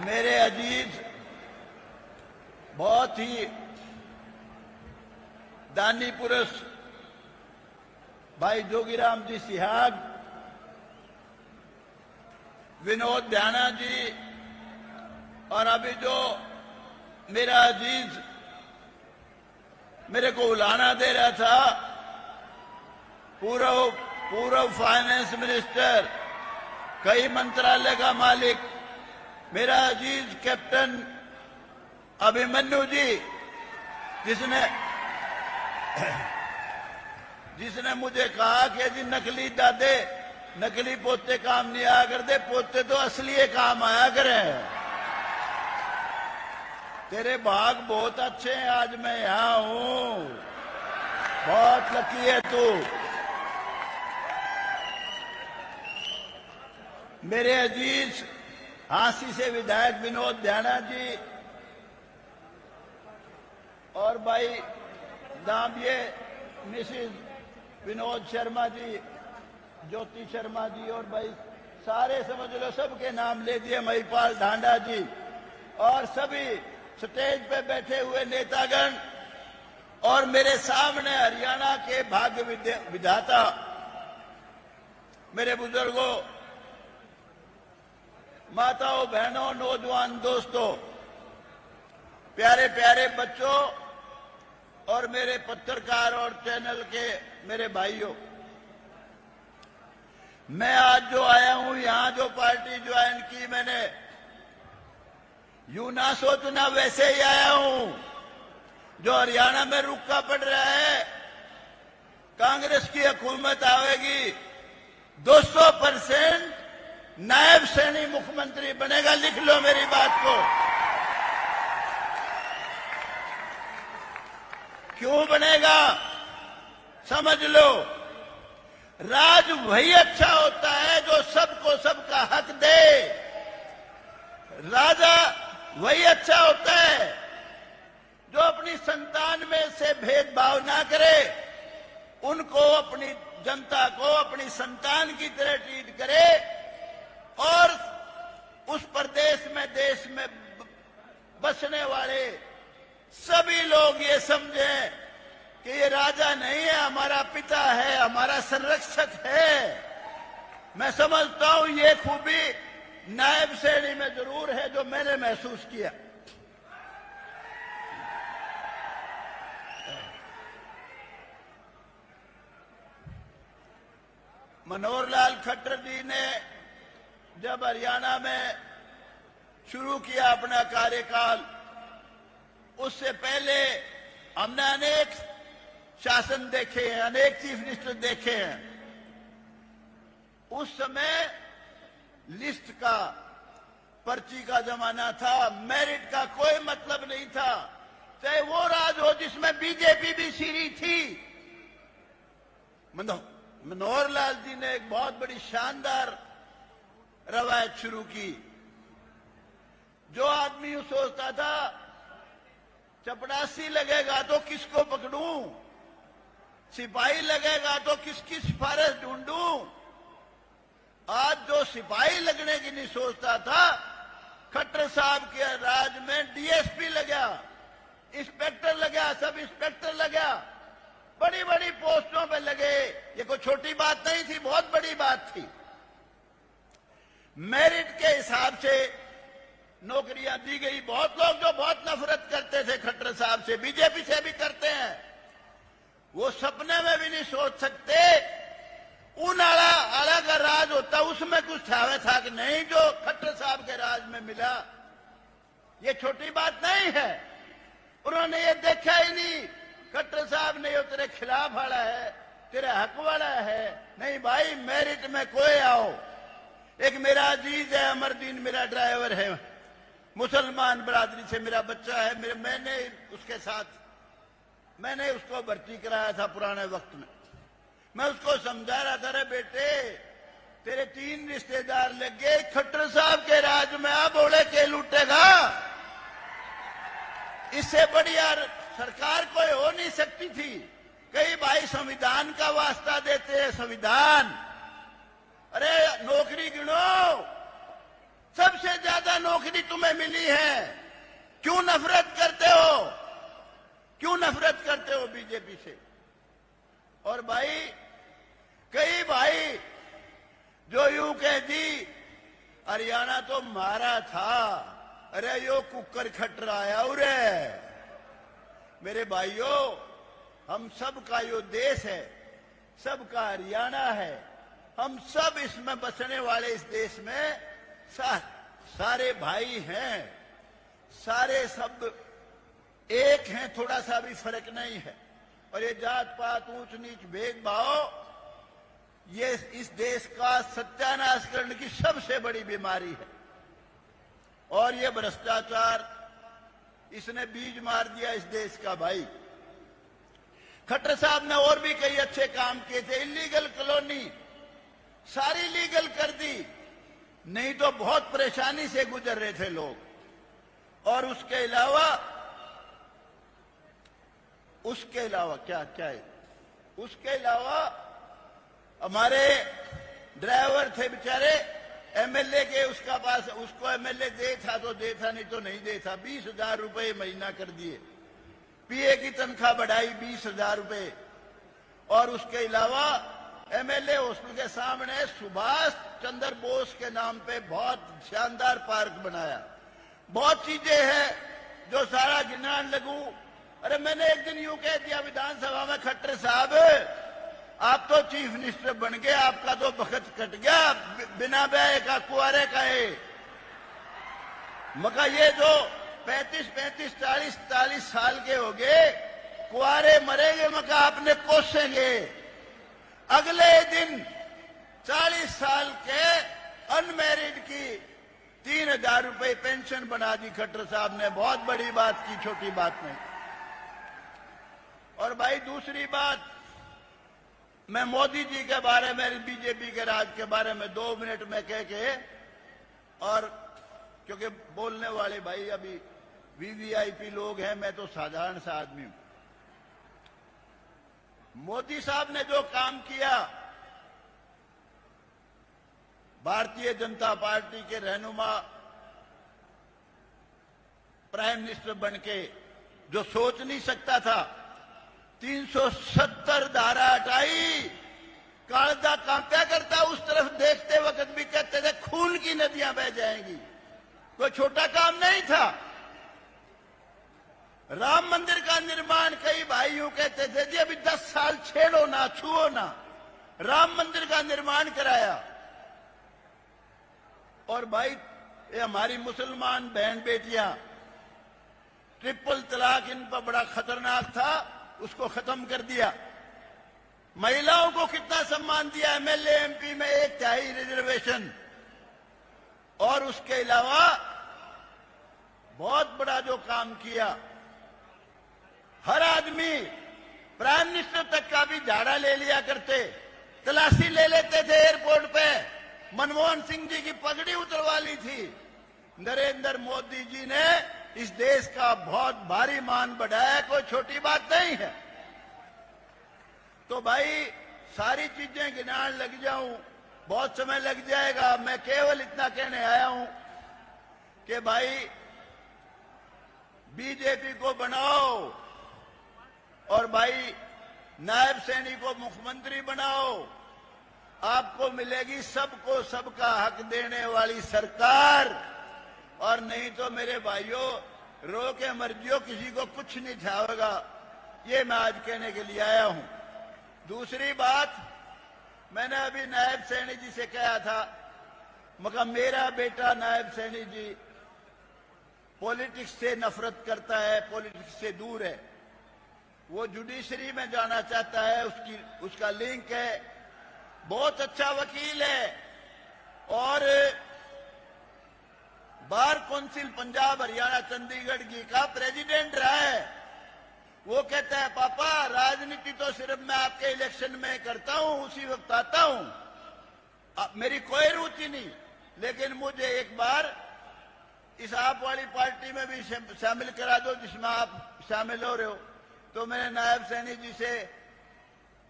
मेरे अजीज बहुत ही दानी पुरुष भाई जोगीराम जी सिहाग, विनोद ध्याना जी, और अभी जो मेरा अजीज मेरे को उलाना दे रहा था, पूर्व फाइनेंस मिनिस्टर, कई मंत्रालय का मालिक, मेरा अजीज कैप्टन अभिमन्यु जी, जिसने मुझे कहा कि जी नकली दादे नकली पोते काम नहीं आया करते, पोते तो असली काम आया करें। तेरे भाग बहुत अच्छे हैं, आज मैं यहां हूं, बहुत लकी है तू। मेरे अजीज हांसी से विधायक विनोद ध्याना जी, और भाई दामिये मिसिज विनोद शर्मा जी, ज्योति शर्मा जी, और भाई सारे समझ लो सबके नाम ले दिए, महिपाल ढांडा जी, और सभी स्टेज पे बैठे हुए नेतागण, और मेरे सामने हरियाणा के भाग्य विधाता मेरे बुजुर्गों, माताओं, बहनों, नौजवान दोस्तों, प्यारे प्यारे बच्चों, और मेरे पत्रकार और चैनल के मेरे भाइयों, मैं आज जो आया हूं, यहां जो पार्टी ज्वाइन की मैंने, यूं ना सोचना वैसे ही आया हूं। जो हरियाणा में रुका पड़ रहा है, कांग्रेस की हुकूमत आवेगी, 200% नायब सैनी मुख्यमंत्री बनेगा, लिख लो मेरी बात को। क्यों बनेगा समझ लो। राज वही अच्छा होता है जो सबको सबका हक दे। राजा वही अच्छा होता है जो अपनी संतान में से भेदभाव ना करे, उनको, अपनी जनता को अपनी संतान की तरह ट्रीट करे, और उस प्रदेश में, देश में बसने वाले सभी लोग ये समझें कि ये राजा नहीं है, हमारा पिता है, हमारा संरक्षक है। मैं समझता हूं ये खूबी नायब सैनी में जरूर है, जो मैंने महसूस किया। मनोहर लाल खट्टर जी ने जब हरियाणा में शुरू किया अपना कार्यकाल, उससे पहले हमने अनेक शासन देखे हैं, अनेक चीफ मिनिस्टर देखे हैं। उस समय लिस्ट का, पर्ची का जमाना था, मेरिट का कोई मतलब नहीं था। चाहे वो राज हो जिसमें बीजेपी भी सीरी थी। मनोहर लाल जी ने एक बहुत बड़ी शानदार रवायत शुरू की। जो आदमी सोचता था चपरासी लगेगा तो किसको पकड़ूं, सिपाही लगेगा तो किसकी सिफारिश ढूंढूं, आज जो सिपाही लगने की नहीं सोचता था, खट्टर साहब के राज में डीएसपी लगा, इंस्पेक्टर लगा, सब इंस्पेक्टर लगा, बड़ी बड़ी पोस्टों पे लगे। ये कोई छोटी बात नहीं थी, बहुत बड़ी बात थी। मेरिट के हिसाब से नौकरियां दी गई। बहुत लोग जो बहुत नफरत करते थे खट्टर साहब से, बीजेपी से भी करते हैं, वो सपने में भी नहीं सोच सकते उन आला का राज होता, उसमें कुछ छावे था कि नहीं जो खट्टर साहब के राज में मिला। ये छोटी बात नहीं है। उन्होंने ये देखा ही नहीं खट्टर साहब ने ये तेरे खिलाफ वाला है, तेरे हक वाला है। नहीं भाई, मेरिट में कोई आओ। एक मेरा अजीज है अमरदीन, मेरा ड्राइवर है, मुसलमान बरादरी से मेरा बच्चा है। मैंने उसको भर्ती कराया था पुराने वक्त में। मैं उसको समझा रहा था, रे बेटे तेरे 3 रिश्तेदार लग गए, खट्टर साहब के राज में आ बोले के लूटेगा। इससे बड़ी यार सरकार कोई हो नहीं सकती थी। कई भाई संविधान का वास्ता देते हैं, संविधान। अरे नौकरी गिनो, सबसे ज्यादा नौकरी तुम्हें मिली है, क्यों नफरत करते हो, क्यों नफरत करते हो बीजेपी से। और भाई कई भाई जो यूं कह दी हरियाणा तो मारा था, अरे यो कुकर खट आया उरे। मेरे भाइयों, हम सबका यो देश है, सबका हरियाणा है, हम सब इसमें बसने वाले इस देश में सारे भाई हैं, सारे सब एक हैं, थोड़ा सा भी फर्क नहीं है। और ये जात पात ऊंच नीच भेदभाव ये इस देश का सत्यानाश करने की सबसे बड़ी बीमारी है। और ये भ्रष्टाचार, इसने बीज मार दिया इस देश का। भाई खट्टर साहब ने और भी कई अच्छे काम किए थे। इलीगल कॉलोनी सारी लीगल कर दी, नहीं तो बहुत परेशानी से गुजर रहे थे लोग। और उसके अलावा क्या है, उसके अलावा हमारे ड्राइवर थे बेचारे एमएलए के, उसका पास उसको एमएलए दे था तो दे था, नहीं तो नहीं दे था। 20,000 रुपए महीना कर दिए, पीए की तनख्वाह बढ़ाई 20,000 रुपए। और उसके अलावा एमएलए हॉस्टल के सामने सुभाष चंद्र बोस के नाम पे बहुत शानदार पार्क बनाया। बहुत चीजें हैं जो सारा गिनान लगू। अरे मैंने एक दिन यूं कह दिया विधानसभा में, खट्टर साहब आप तो चीफ मिनिस्टर बन गए, आपका तो वक्त कट गया, बिना ब्याह का कुंवारे का है। मगर ये जो 35, 40 साल के हो गए, कुंवारे मरेंगे, मगर आपने कोसेंगे। अगले दिन 40 साल के अनमैरिड की 3,000 रुपए पेंशन बना दी खट्टर साहब ने। बहुत बड़ी बात की, छोटी बात नहीं। और भाई दूसरी बात, मैं मोदी जी के बारे में, बीजेपी के राज के बारे में 2 मिनट में कह के, और क्योंकि बोलने वाले भाई अभी वीवीआईपी लोग हैं, मैं तो साधारण सा आदमी हूं। मोदी साहब ने जो काम किया, भारतीय जनता पार्टी के रहनुमा प्राइम मिनिस्टर बनके, जो सोच नहीं सकता था, 370 धारा हटाई, कालदा कांप्या करता, उस तरफ देखते वक्त भी कहते थे खून की नदियां बह जाएंगी। कोई छोटा काम नहीं था। राम मंदिर का निर्माण, कई भाइयों कहते थे जी अभी 10 साल छेड़ो ना, छुओ ना। राम मंदिर का निर्माण कराया। और भाई ये हमारी मुसलमान बहन बेटियां, ट्रिपल तलाक इन पर बड़ा खतरनाक था, उसको खत्म कर दिया। महिलाओं को कितना सम्मान दिया, एमएलए एमपी में 1/3 रिजर्वेशन, और उसके अलावा बहुत बड़ा जो काम किया, हर आदमी प्राइम मिनिस्टर तक का भी झाड़ा ले लिया करते, तलाशी ले लेते थे एयरपोर्ट पे। मनमोहन सिंह जी की पगड़ी उतरवा ली थी। नरेंद्र मोदी जी ने इस देश का बहुत भारी मान बढ़ाया, कोई छोटी बात नहीं है। तो भाई सारी चीजें गिनान लग जाऊं, बहुत समय लग जाएगा। मैं केवल इतना कहने आया हूं कि भाई बीजेपी को बनाओ, और भाई नायब सैनी को मुख्यमंत्री बनाओ, आपको मिलेगी सबको सबका हक देने वाली सरकार। और नहीं तो मेरे भाइयों, रो के मर्जियों, किसी को कुछ नहीं छावेगा। ये मैं आज कहने के लिए आया हूं। दूसरी बात, मैंने अभी नायब सैनी जी से कहा था, मगर मेरा बेटा नायब सैनी जी पॉलिटिक्स से नफरत करता है, पॉलिटिक्स से दूर है। वो जुडिशरी में जाना चाहता है, उसका लिंक है, बहुत अच्छा वकील है, और बार काउंसिल पंजाब हरियाणा चंडीगढ़ की का प्रेसिडेंट रहा है। वो कहता है पापा राजनीति तो सिर्फ मैं आपके इलेक्शन में करता हूं, उसी वक्त आता हूं, मेरी कोई रुचि नहीं, लेकिन मुझे एक बार इस आप वाली पार्टी में भी शामिल करा दो जिसमें आप शामिल हो रहे हो। तो मैंने नायब सैनी जी से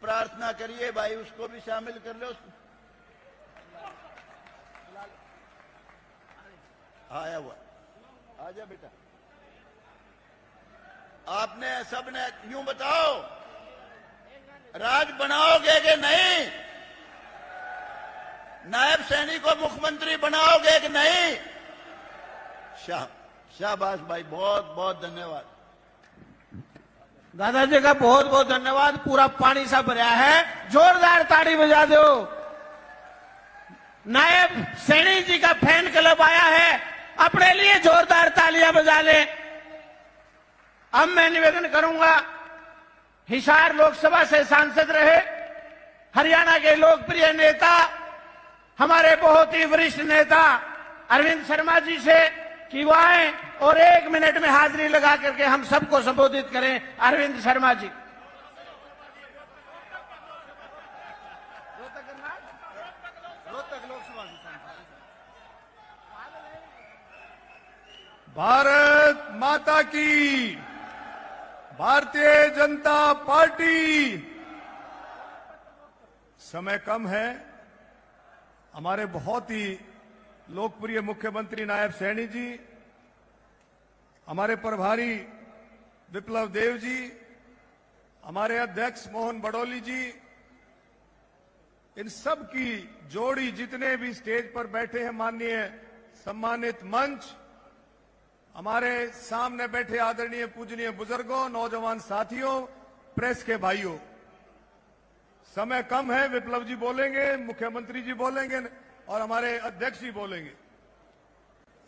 प्रार्थना करिए भाई, उसको भी शामिल कर लो। आया हुआ, आजा बेटा। आपने सबने यूं बताओ, राज बनाओगे कि नहीं? नायब सैनी को मुख्यमंत्री बनाओगे कि नहीं? शाबाश भाई, बहुत बहुत धन्यवाद। दादाजी का बहुत बहुत धन्यवाद। पूरा पानी सा भरा है, जोरदार ताड़ी बजा दो। नायब सैनी जी का फैन क्लब आया है, अपने लिए जोरदार तालियां बजा ले। अब मैं निवेदन करूंगा, हिसार लोकसभा से सांसद रहे हरियाणा के लोकप्रिय नेता, हमारे बहुत ही वरिष्ठ नेता अरविंद शर्मा जी से कि वो आए और 1 मिनट में हाजिरी लगा करके हम सबको संबोधित करें। अरविंद शर्मा जी। भारत माता की, भारतीय जनता पार्टी। समय कम है। हमारे बहुत ही लोकप्रिय मुख्यमंत्री नायब सैनी जी, हमारे प्रभारी विप्लव देव जी, हमारे अध्यक्ष मोहन बडोली जी, इन सब की जोड़ी जितने भी स्टेज पर बैठे हैं, माननीय सम्मानित मंच, हमारे सामने बैठे आदरणीय पूजनीय बुजुर्गों, नौजवान साथियों, प्रेस के भाइयों, समय कम है। विप्लव जी बोलेंगे, मुख्यमंत्री जी बोलेंगे और हमारे अध्यक्ष जी बोलेंगे।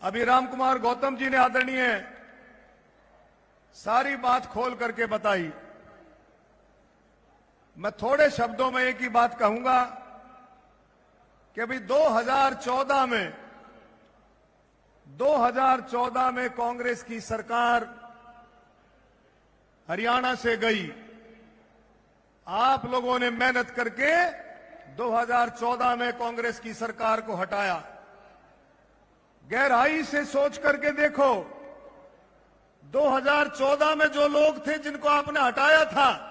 अभी राम कुमार गौतम जी ने आदरणीय सारी बात खोल करके बताई। मैं थोड़े शब्दों में एक ही बात कहूंगा कि अभी 2014 में कांग्रेस की सरकार हरियाणा से गई। आप लोगों ने मेहनत करके 2014 में कांग्रेस की सरकार को हटाया। गहराई से सोच करके देखो, 2014 में जो लोग थे जिनको आपने हटाया था,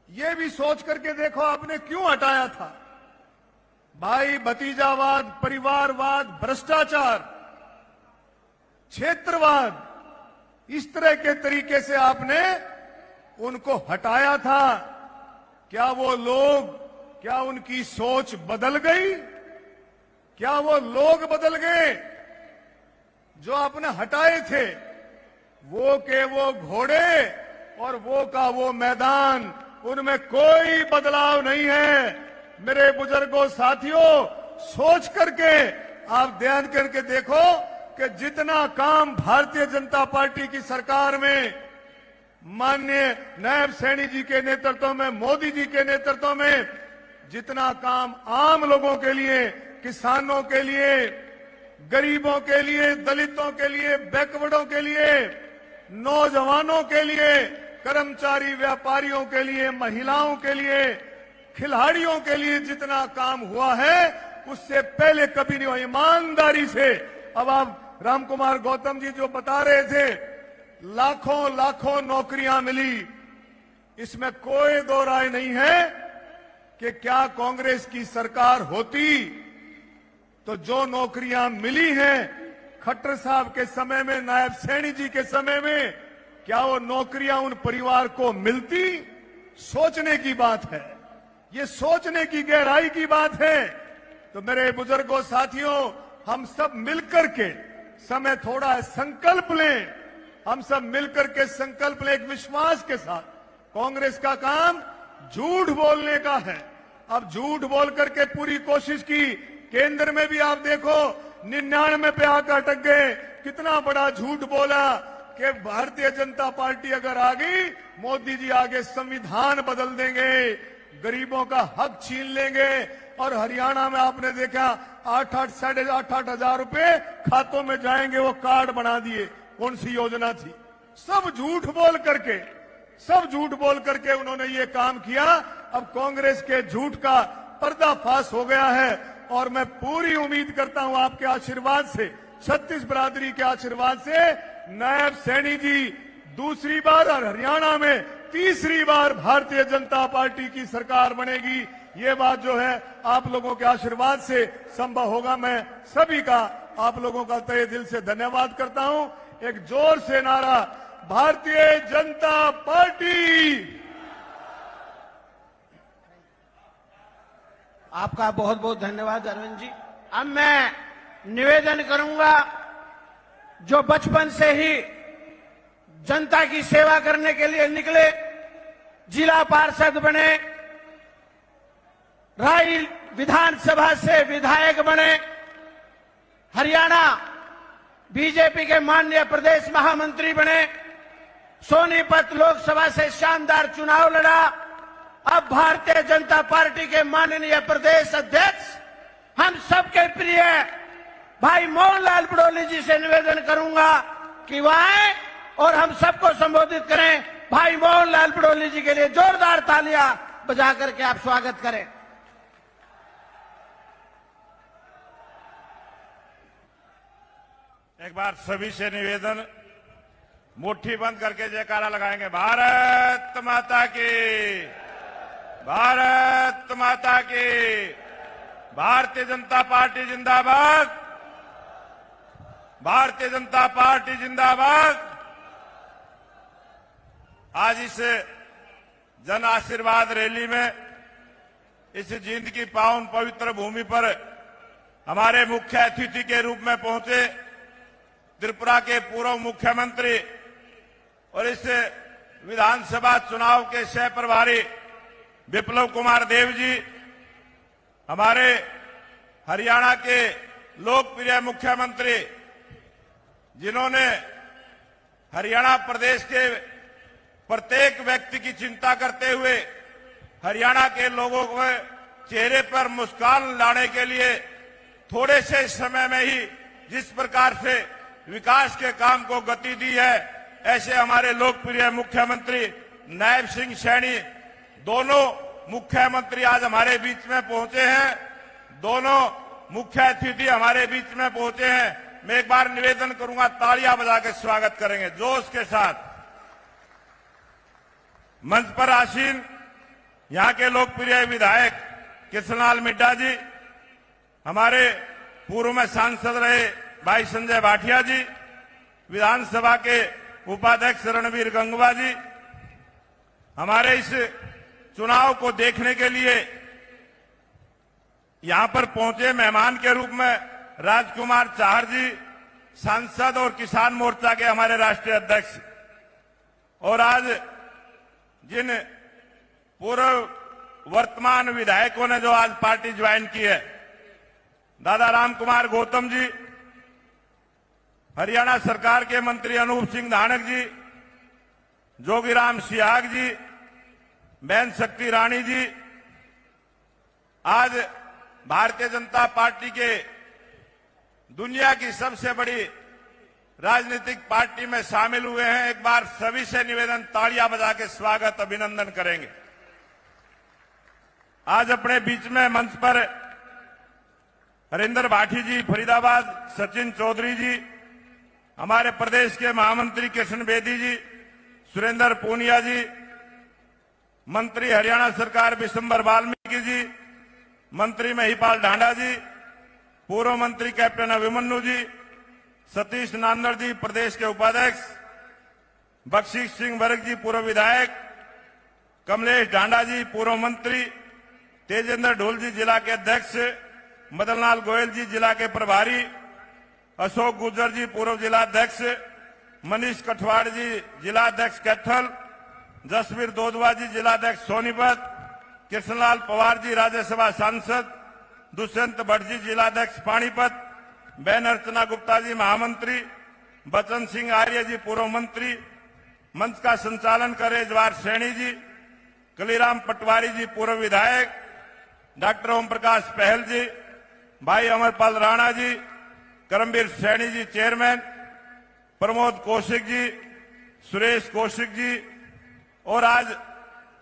ये भी सोच करके देखो आपने क्यों हटाया था। भाई भतीजावाद, परिवारवाद, भ्रष्टाचार, क्षेत्रवाद, इस तरह के तरीके से आपने उनको हटाया था। क्या वो लोग, क्या उनकी सोच बदल गई? क्या वो लोग बदल गए जो आपने हटाए थे? वो के वो घोड़े और वो का वो मैदान, उनमें कोई बदलाव नहीं है। मेरे बुजुर्गों, साथियों, सोच करके आप ध्यान करके देखो कि जितना काम भारतीय जनता पार्टी की सरकार में माननीय नायब सैनी जी के नेतृत्व में, मोदी जी के नेतृत्व में जितना काम आम लोगों के लिए, किसानों के लिए, गरीबों के लिए, दलितों के लिए, बैकवर्डों के लिए, नौजवानों के लिए, कर्मचारी व्यापारियों के लिए, महिलाओं के लिए, खिलाड़ियों के लिए जितना काम हुआ है उससे पहले कभी नहीं हुआ। ईमानदारी से अब आप रामकुमार गौतम जी जो बता रहे थे, लाखों लाखों नौकरियां मिली, इसमें कोई दो राय नहीं है कि क्या कांग्रेस की सरकार होती तो जो नौकरियां मिली हैं खट्टर साहब के समय में, नायब सैनी जी के समय में, क्या वो नौकरियां उन परिवार को मिलती? सोचने की बात है, ये सोचने की गहराई की बात है। तो मेरे बुजुर्गों, साथियों, हम सब मिलकर के, समय थोड़ा है, संकल्प लें, हम सब मिलकर के संकल्प लें एक विश्वास के साथ। कांग्रेस का काम झूठ बोलने का है। अब झूठ बोल करके पूरी कोशिश की, केंद्र में भी आप देखो 99 पे आकर अटक गए। कितना बड़ा झूठ बोला कि भारतीय जनता पार्टी अगर आ गई, मोदी जी आगे संविधान बदल देंगे, गरीबों का हक छीन लेंगे। और हरियाणा में आपने देखा 8-8 साढ़े 8-8 हजार रुपए खातों में जाएंगे, वो कार्ड बना दिए। कौन सी योजना थी? सब झूठ बोल करके उन्होंने ये काम किया। अब कांग्रेस के झूठ का पर्दाफाश हो गया है और मैं पूरी उम्मीद करता हूं आपके आशीर्वाद से, छत्तीस बिरादरी के आशीर्वाद से, नायब सैनी जी दूसरी बार और हरियाणा में तीसरी बार भारतीय जनता पार्टी की सरकार बनेगी। ये बात जो है आप लोगों के आशीर्वाद से संभव होगा। मैं सभी का, आप लोगों का तहे दिल से धन्यवाद करता हूं। एक जोर से नारा, भारतीय जनता पार्टी। आपका बहुत बहुत धन्यवाद अरविंद जी। अब मैं निवेदन करूंगा, जो बचपन से ही जनता की सेवा करने के लिए निकले, जिला पार्षद बने, राय विधानसभा से विधायक बने, हरियाणा बीजेपी के माननीय प्रदेश महामंत्री बने, सोनीपत लोकसभा से शानदार चुनाव लड़ा, अब भारतीय जनता पार्टी के माननीय प्रदेश अध्यक्ष, हम सबके प्रिय भाई मोहन लाल बड़ोली जी से निवेदन करूंगा कि वह आए और हम सबको संबोधित करें। भाई मोहन लाल बड़ोली जी के लिए जोरदार तालियां बजा करके आप स्वागत करें। एक बार सभी से निवेदन, मुट्ठी बंद करके जयकारा लगाएंगे। भारत माता की, भारत माता की, भारतीय जनता पार्टी जिंदाबाद, भारतीय जनता पार्टी जिंदाबाद। आज इस जन आशीर्वाद रैली में, इस जींद की पावन पवित्र भूमि पर हमारे मुख्य अतिथि के रूप में पहुंचे त्रिपुरा के पूर्व मुख्यमंत्री और इस विधानसभा चुनाव के सह प्रभारी विप्लव कुमार देव जी, हमारे हरियाणा के लोकप्रिय मुख्यमंत्री जिन्होंने हरियाणा प्रदेश के प्रत्येक व्यक्ति की चिंता करते हुए हरियाणा के लोगों को चेहरे पर मुस्कान लाने के लिए थोड़े से समय में ही जिस प्रकार से विकास के काम को गति दी है, ऐसे हमारे लोकप्रिय मुख्यमंत्री नायब सिंह सैनी, दोनों मुख्यमंत्री आज हमारे बीच में पहुंचे हैं, दोनों मुख्य अतिथि हमारे बीच में पहुंचे हैं। मैं एक बार निवेदन करूंगा, तालियां बजा के स्वागत करेंगे जोश के साथ। मंच पर आसीन यहां के लोकप्रिय विधायक कृष्णलाल मिड्डा जी, हमारे पूर्व में सांसद रहे भाई संजय भाटिया जी, विधानसभा के उपाध्यक्ष रणवीर गंगवा जी, हमारे इस चुनाव को देखने के लिए यहां पर पहुंचे मेहमान के रूप में राजकुमार चाहर जी, सांसद और किसान मोर्चा के हमारे राष्ट्रीय अध्यक्ष, और आज जिन पूर्व वर्तमान विधायकों ने जो आज पार्टी ज्वाइन की है, दादा राम कुमार गौतम जी, हरियाणा सरकार के मंत्री अनूप सिंह धानक जी, जोगीराम सियाग जी, बहन शक्ति रानी जी, आज भारतीय जनता पार्टी के दुनिया की सबसे बड़ी राजनीतिक पार्टी में शामिल हुए हैं। एक बार सभी से निवेदन, तालियां बजा के स्वागत अभिनंदन करेंगे। आज अपने बीच में मंच पर हरिंदर भाटी जी फरीदाबाद, सचिन चौधरी जी, हमारे प्रदेश के महामंत्री कृष्ण बेदी जी, सुरेंद्र पूनिया जी, मंत्री हरियाणा सरकार विशंबर वाल्मीकि जी, मंत्री महिपाल ढांडा जी, पूर्व मंत्री कैप्टन अभिमन्यु जी, सतीश नांदड़ जी प्रदेश के उपाध्यक्ष, बख्शीश सिंह वर्ग जी पूर्व विधायक, कमलेश ढांडा जी पूर्व मंत्री, तेजेंद्र ढोल जी जिला के अध्यक्ष, मदन लाल गोयल जी जिला के प्रभारी, अशोक गुर्जर जी पूर्व जिला अध्यक्ष, मनीष कठवाड़ जी जिला अध्यक्ष कैथल, जसवीर दोदवा जी जिला अध्यक्ष सोनीपत, कृष्णलाल पवार जी राज्यसभा सांसद, दुष्यंत भट्ट जी जिला अध्यक्ष पानीपत, बहन अर्चना गुप्ता जी महामंत्री, बचन सिंह आर्य जी पूर्व मंत्री, मंच का संचालन करे जवाहर सैनी जी, कलीराम पटवारी जी पूर्व विधायक, डॉक्टर ओम प्रकाश पहल जी, भाई अमरपाल राणा जी, करमवीर सैनी जी चेयरमैन, प्रमोद कौशिक जी, सुरेश कौशिक जी, और आज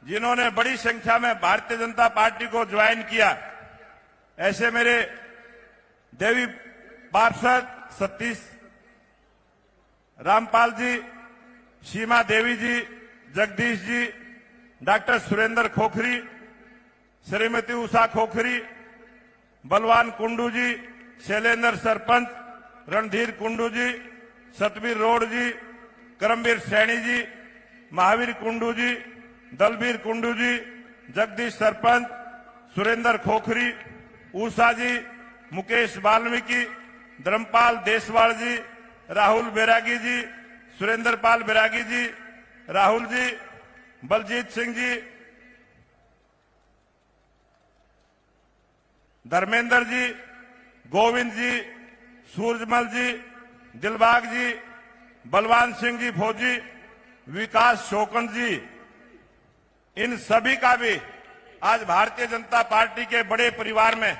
जिन्होंने बड़ी संख्या में भारतीय जनता पार्टी को ज्वाइन किया, ऐसे मेरे देवी पार्षद सतीश रामपाल जी, सीमा देवी जी, जगदीश जी, डॉक्टर सुरेंद्र खोखरी, श्रीमती उषा खोखरी, बलवान कुंडू जी, शैलेंद्र सरपंच, रणधीर कुंडू जी, सतबीर रोड जी, करमवीर सैनी जी, महावीर कुंडू जी, दलबीर कुंडू जी, जगदीश सरपंच, सुरेंद्र खोखरी, उषा जी, मुकेश वाल्मीकि, धर्मपाल देसवाल जी, राहुल बैरागी जी, सुरेंद्र पाल बैरागी जी, राहुल जी, बलजीत सिंह जी, धर्मेंद्र जी, गोविंद जी, सूरजमल जी, दिलबाग जी, बलवान सिंह जी फौजी, विकास शोकन जी, इन सभी का भी आज भारतीय जनता पार्टी के बड़े परिवार में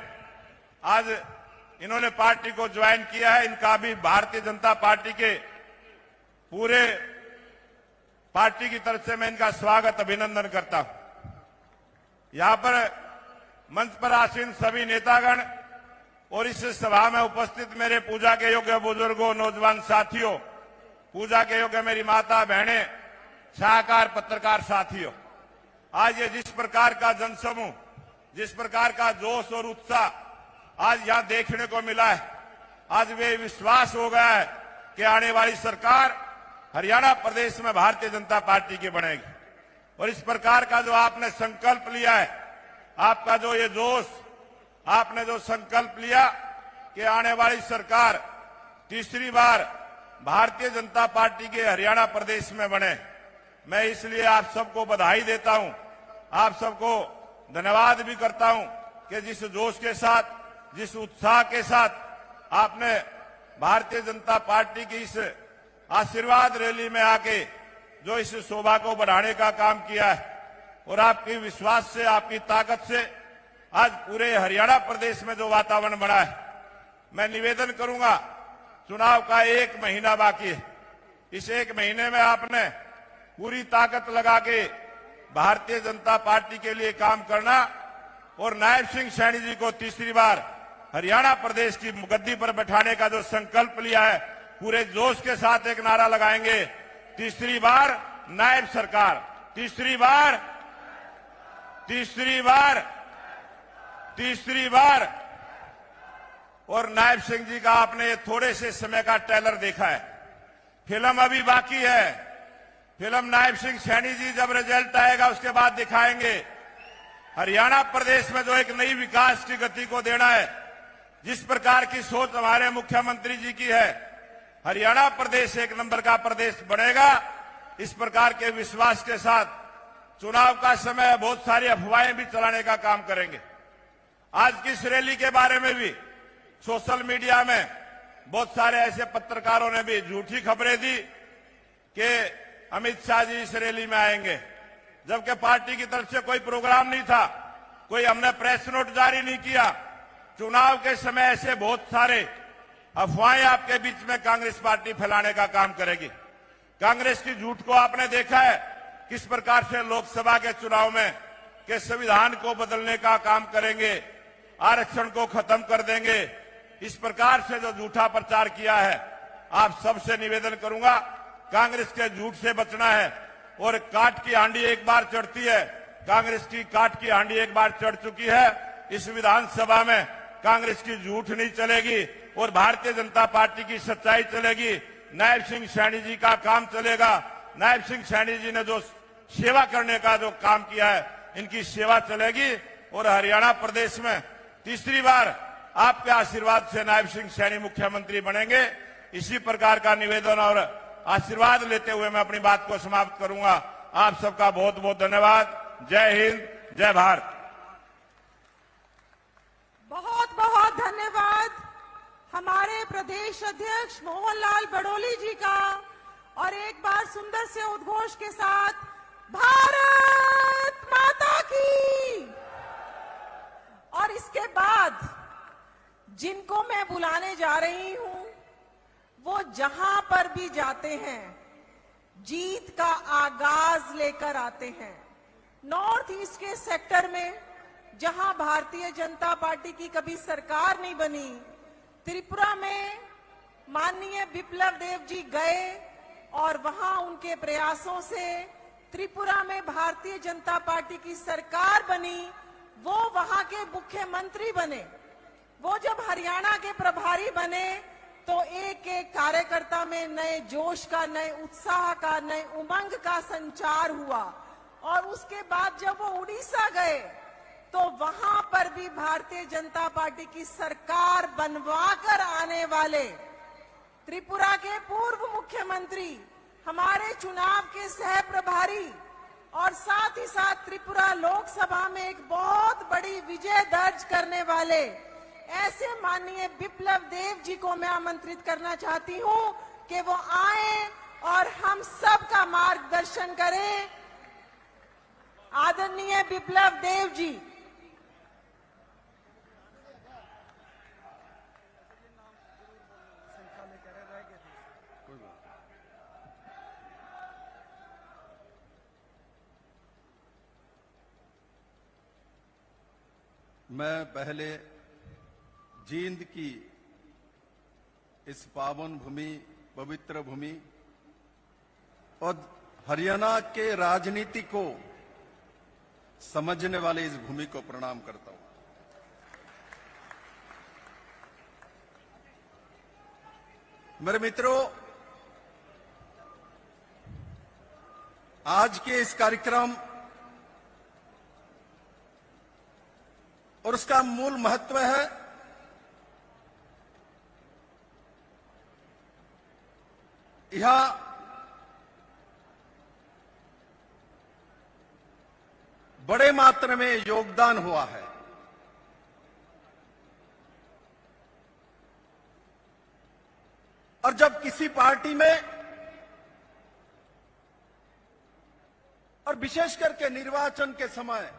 आज इन्होंने पार्टी को ज्वाइन किया है। इनका भी भारतीय जनता पार्टी के पूरे पार्टी की तरफ से मैं इनका स्वागत अभिनंदन करता हूं। यहां पर मंच पर आसीन सभी नेतागण और इस सभा में उपस्थित मेरे पूजा के योग्य बुजुर्गों, नौजवान साथियों, पूजा के योग्य मेरी माता बहनें, सलाहकार पत्रकार साथियों, आज ये जिस प्रकार का जनसमूह, जिस प्रकार का जोश और उत्साह आज यहां देखने को मिला है, आज वे विश्वास हो गया है कि आने वाली सरकार हरियाणा प्रदेश में भारतीय जनता पार्टी की बनेगी। और इस प्रकार का जो आपने संकल्प लिया है, आपका जो ये जोश, आपने जो संकल्प लिया कि आने वाली सरकार तीसरी बार भारतीय जनता पार्टी के हरियाणा प्रदेश में बने, मैं इसलिए आप सबको बधाई देता हूं, आप सबको धन्यवाद भी करता हूं कि जिस जोश के साथ, जिस उत्साह के साथ आपने भारतीय जनता पार्टी की इस आशीर्वाद रैली में आके जो इस शोभा को बढ़ाने का काम किया है, और आपकी विश्वास से, आपकी ताकत से आज पूरे हरियाणा प्रदेश में जो वातावरण बना है, मैं निवेदन करूंगा, चुनाव का 1 महीना बाकी है, इस 1 महीने में आपने पूरी ताकत लगा के भारतीय जनता पार्टी के लिए काम करना और नायब सिंह सैनी जी को तीसरी बार हरियाणा प्रदेश की गद्दी पर बैठाने का जो संकल्प लिया है, पूरे जोश के साथ एक नारा लगाएंगे, तीसरी बार नायब सरकार, तीसरी बार, तीसरी बार, तीसरी बार। और नायब सिंह जी का आपने थोड़े से समय का ट्रेलर देखा है, फिल्म अभी बाकी है, फिल्म नायब सिंह सैनी जी जब रिजल्ट आएगा उसके बाद दिखाएंगे। हरियाणा प्रदेश में जो एक नई विकास की गति को देना है, जिस प्रकार की सोच हमारे मुख्यमंत्री जी की है, हरियाणा प्रदेश एक नंबर का प्रदेश बनेगा, इस प्रकार के विश्वास के साथ चुनाव का समय बहुत सारी अफवाहें भी चलाने का काम करेंगे। आज की इस रैली के बारे में भी सोशल मीडिया में बहुत सारे ऐसे पत्रकारों ने भी झूठी खबरें दी कि अमित शाह जी इस रैली में आएंगे, जबकि पार्टी की तरफ से कोई प्रोग्राम नहीं था, कोई हमने प्रेस नोट जारी नहीं किया। चुनाव के समय ऐसे बहुत सारे अफवाहें आपके बीच में कांग्रेस पार्टी फैलाने का काम करेगी। कांग्रेस की झूठ को आपने देखा है, किस प्रकार से लोकसभा के चुनाव में के संविधान को बदलने का काम करेंगे, आरक्षण को खत्म कर देंगे। इस प्रकार से जो झूठा प्रचार किया है, आप सबसे निवेदन करूंगा, कांग्रेस के झूठ से बचना है। और काट की हांडी एक बार चढ़ती है, कांग्रेस की काट की हांडी एक बार चढ़ चुकी है। इस विधानसभा में कांग्रेस की झूठ नहीं चलेगी और भारतीय जनता पार्टी की सच्चाई चलेगी। नायब सिंह सैनी जी का काम चलेगा। नायब सिंह सैनी जी ने जो सेवा करने का जो काम किया है, इनकी सेवा चलेगी। और हरियाणा प्रदेश में तीसरी बार आपके आशीर्वाद से नायब सिंह सैनी मुख्यमंत्री बनेंगे। इसी प्रकार का निवेदन और आशीर्वाद लेते हुए मैं अपनी बात को समाप्त करूंगा। आप सबका बहुत बहुत धन्यवाद। जय हिंद, जय भारत। बहुत बहुत धन्यवाद हमारे प्रदेश अध्यक्ष मोहनलाल बड़ोली जी का। और एक बार सुंदर से उद्घोष के साथ भारत माता की। और इसके बाद जिनको मैं बुलाने जा रही हूं, वो जहां पर भी जाते हैं जीत का आगाज लेकर आते हैं। नॉर्थ ईस्ट के सेक्टर में जहां भारतीय जनता पार्टी की कभी सरकार नहीं बनी, त्रिपुरा में माननीय बिप्लब देव जी गए और वहां उनके प्रयासों से त्रिपुरा में भारतीय जनता पार्टी की सरकार बनी। वो वहां के मुख्यमंत्री बने। वो जब हरियाणा के प्रभारी बने तो एक एक कार्यकर्ता में नए जोश का, नए उत्साह का, नए उमंग का संचार हुआ। और उसके बाद जब वो उड़ीसा गए तो वहां पर भी भारतीय जनता पार्टी की सरकार बनवाकर आने वाले त्रिपुरा के पूर्व मुख्यमंत्री, हमारे चुनाव के सह प्रभारी और साथ ही साथ त्रिपुरा लोकसभा में एक बहुत बड़ी विजय दर्ज करने वाले ऐसे माननीय बिप्लब देव जी को मैं आमंत्रित करना चाहती हूं कि वो आए और हम सब का मार्गदर्शन करें। आदरणीय बिप्लब देव जी। मैं पहले जींद की इस पावन भूमि, पवित्र भूमि और हरियाणा के राजनीति को समझने वाले इस भूमि को प्रणाम करता हूं। मेरे मित्रों, आज के इस कार्यक्रम और उसका मूल महत्व है यह बड़े मात्रा में योगदान हुआ है। और जब किसी पार्टी में और विशेष करके निर्वाचन के समय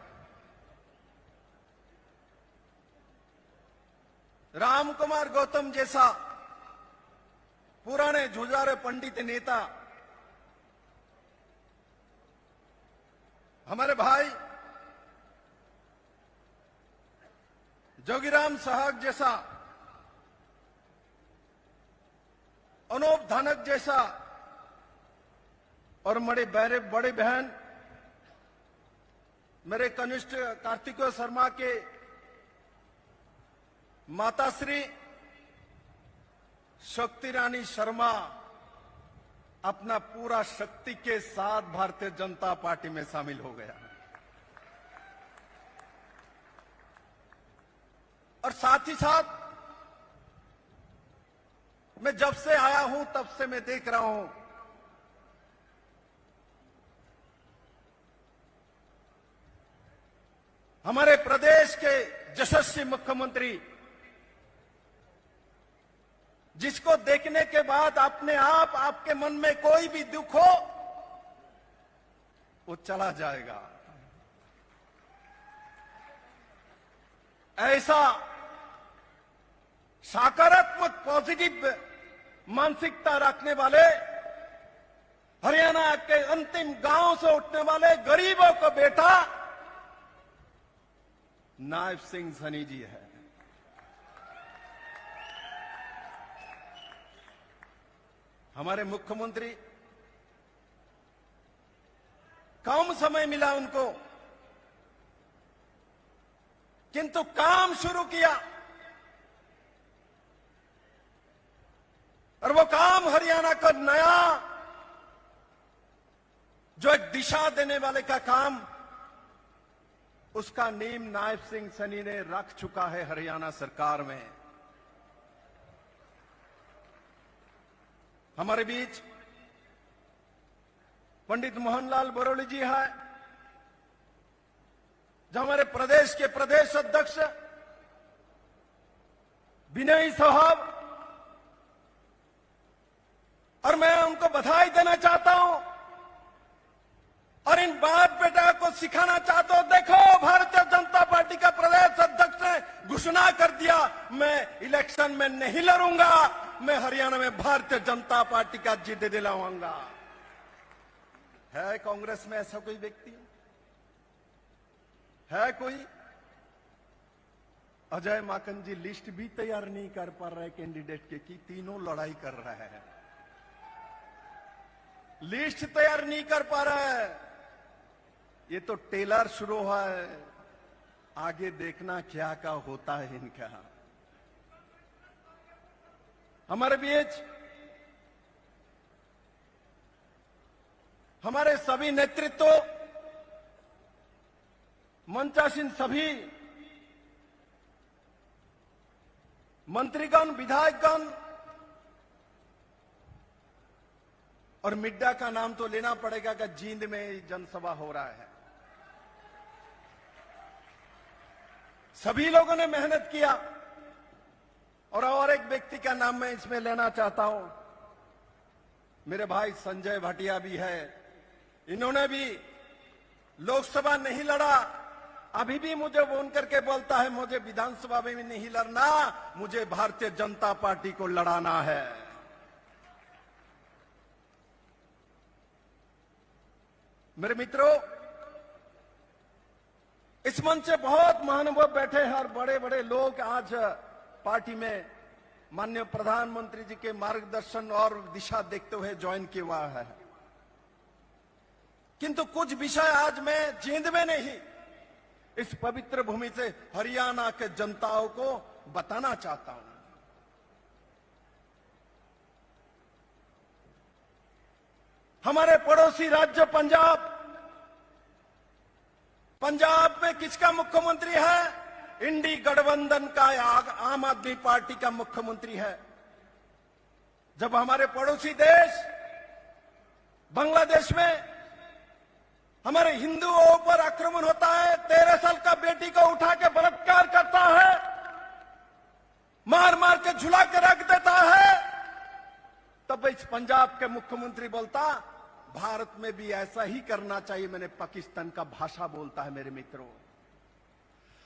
राम कुमार गौतम जैसा पुराने जुझारू पंडित नेता, हमारे भाई जोगीराम सहग जैसा, अनूप धानक जैसा और बड़े बहन मेरे कनिष्ठ कार्तिकेय शर्मा के माताश्री शक्ति रानी शर्मा अपना पूरा शक्ति के साथ भारतीय जनता पार्टी में शामिल हो गया। और साथ ही साथ मैं जब से आया हूं तब से मैं देख रहा हूं हमारे प्रदेश के यशस्वी मुख्यमंत्री जिसको देखने के बाद अपने आप आपके मन में कोई भी दुख हो वो चला जाएगा। ऐसा सकारात्मक पॉजिटिव मानसिकता रखने वाले, हरियाणा के अंतिम गांव से उठने वाले गरीबों को बेटा नायब सिंह सैनी जी है। हमारे मुख्यमंत्री, कम समय मिला उनको, किंतु काम शुरू किया और वो काम हरियाणा का नया जो एक दिशा देने वाले का काम, उसका नींव नायब सिंह सैनी ने रख चुका है हरियाणा सरकार में। हमारे बीच पंडित मोहनलाल बरोली जी है, जो हमारे प्रदेश के प्रदेश अध्यक्ष विनय साहब, और मैं उनको बधाई देना चाहता हूं और इन बाप बेटा को सिखाना चाहता हूं। देखो, भारतीय जनता पार्टी का प्रदेश अध्यक्ष ने घोषणा कर दिया, मैं इलेक्शन में नहीं लड़ूंगा, मैं हरियाणा में भारतीय जनता पार्टी का जीत दिलाऊंगा। है कांग्रेस में ऐसा कोई व्यक्ति? है कोई? अजय माकन जी लिस्ट भी तैयार नहीं कर पा रहे कैंडिडेट के, कि तीनों लड़ाई कर रहे हैं, लिस्ट तैयार नहीं कर पा रहा है। ये तो टेलर शुरू हुआ है, आगे देखना क्या क्या होता है इनका। हमारे बीच हमारे सभी नेतृत्व, मंचासीन सभी मंत्रीगण, विधायकगण, और मिड्डा का नाम तो लेना पड़ेगा कि जींद में जनसभा हो रहा है। सभी लोगों ने मेहनत किया और एक व्यक्ति का नाम मैं इसमें लेना चाहता हूं, मेरे भाई संजय भाटिया भी है। इन्होंने भी लोकसभा नहीं लड़ा, अभी भी मुझे फोन करके बोलता है मुझे विधानसभा में भी नहीं लड़ना, मुझे भारतीय जनता पार्टी को लड़ाना है। मेरे मित्रों, इस मंच से बहुत महानुभाव बैठे हैं और बड़े बड़े लोग आज पार्टी में माननीय प्रधानमंत्री जी के मार्गदर्शन और दिशा देखते हुए ज्वाइन किया हुआ है। किंतु कुछ विषय आज मैं जींद में नहीं, इस पवित्र भूमि से हरियाणा के जनताओं को बताना चाहता हूं। हमारे पड़ोसी राज्य पंजाब में किसका मुख्यमंत्री है? इंडी गठबंधन का, आम आदमी पार्टी का मुख्यमंत्री है। जब हमारे पड़ोसी देश बांग्लादेश में हमारे हिंदुओं पर आक्रमण होता है, 13 साल का बेटी को उठा के बलात्कार करता है, मार मार के झुला के रख देता है, तब इस पंजाब के मुख्यमंत्री बोलता भारत में भी ऐसा ही करना चाहिए। मैंने पाकिस्तान का भाषा बोलता है। मेरे मित्रों,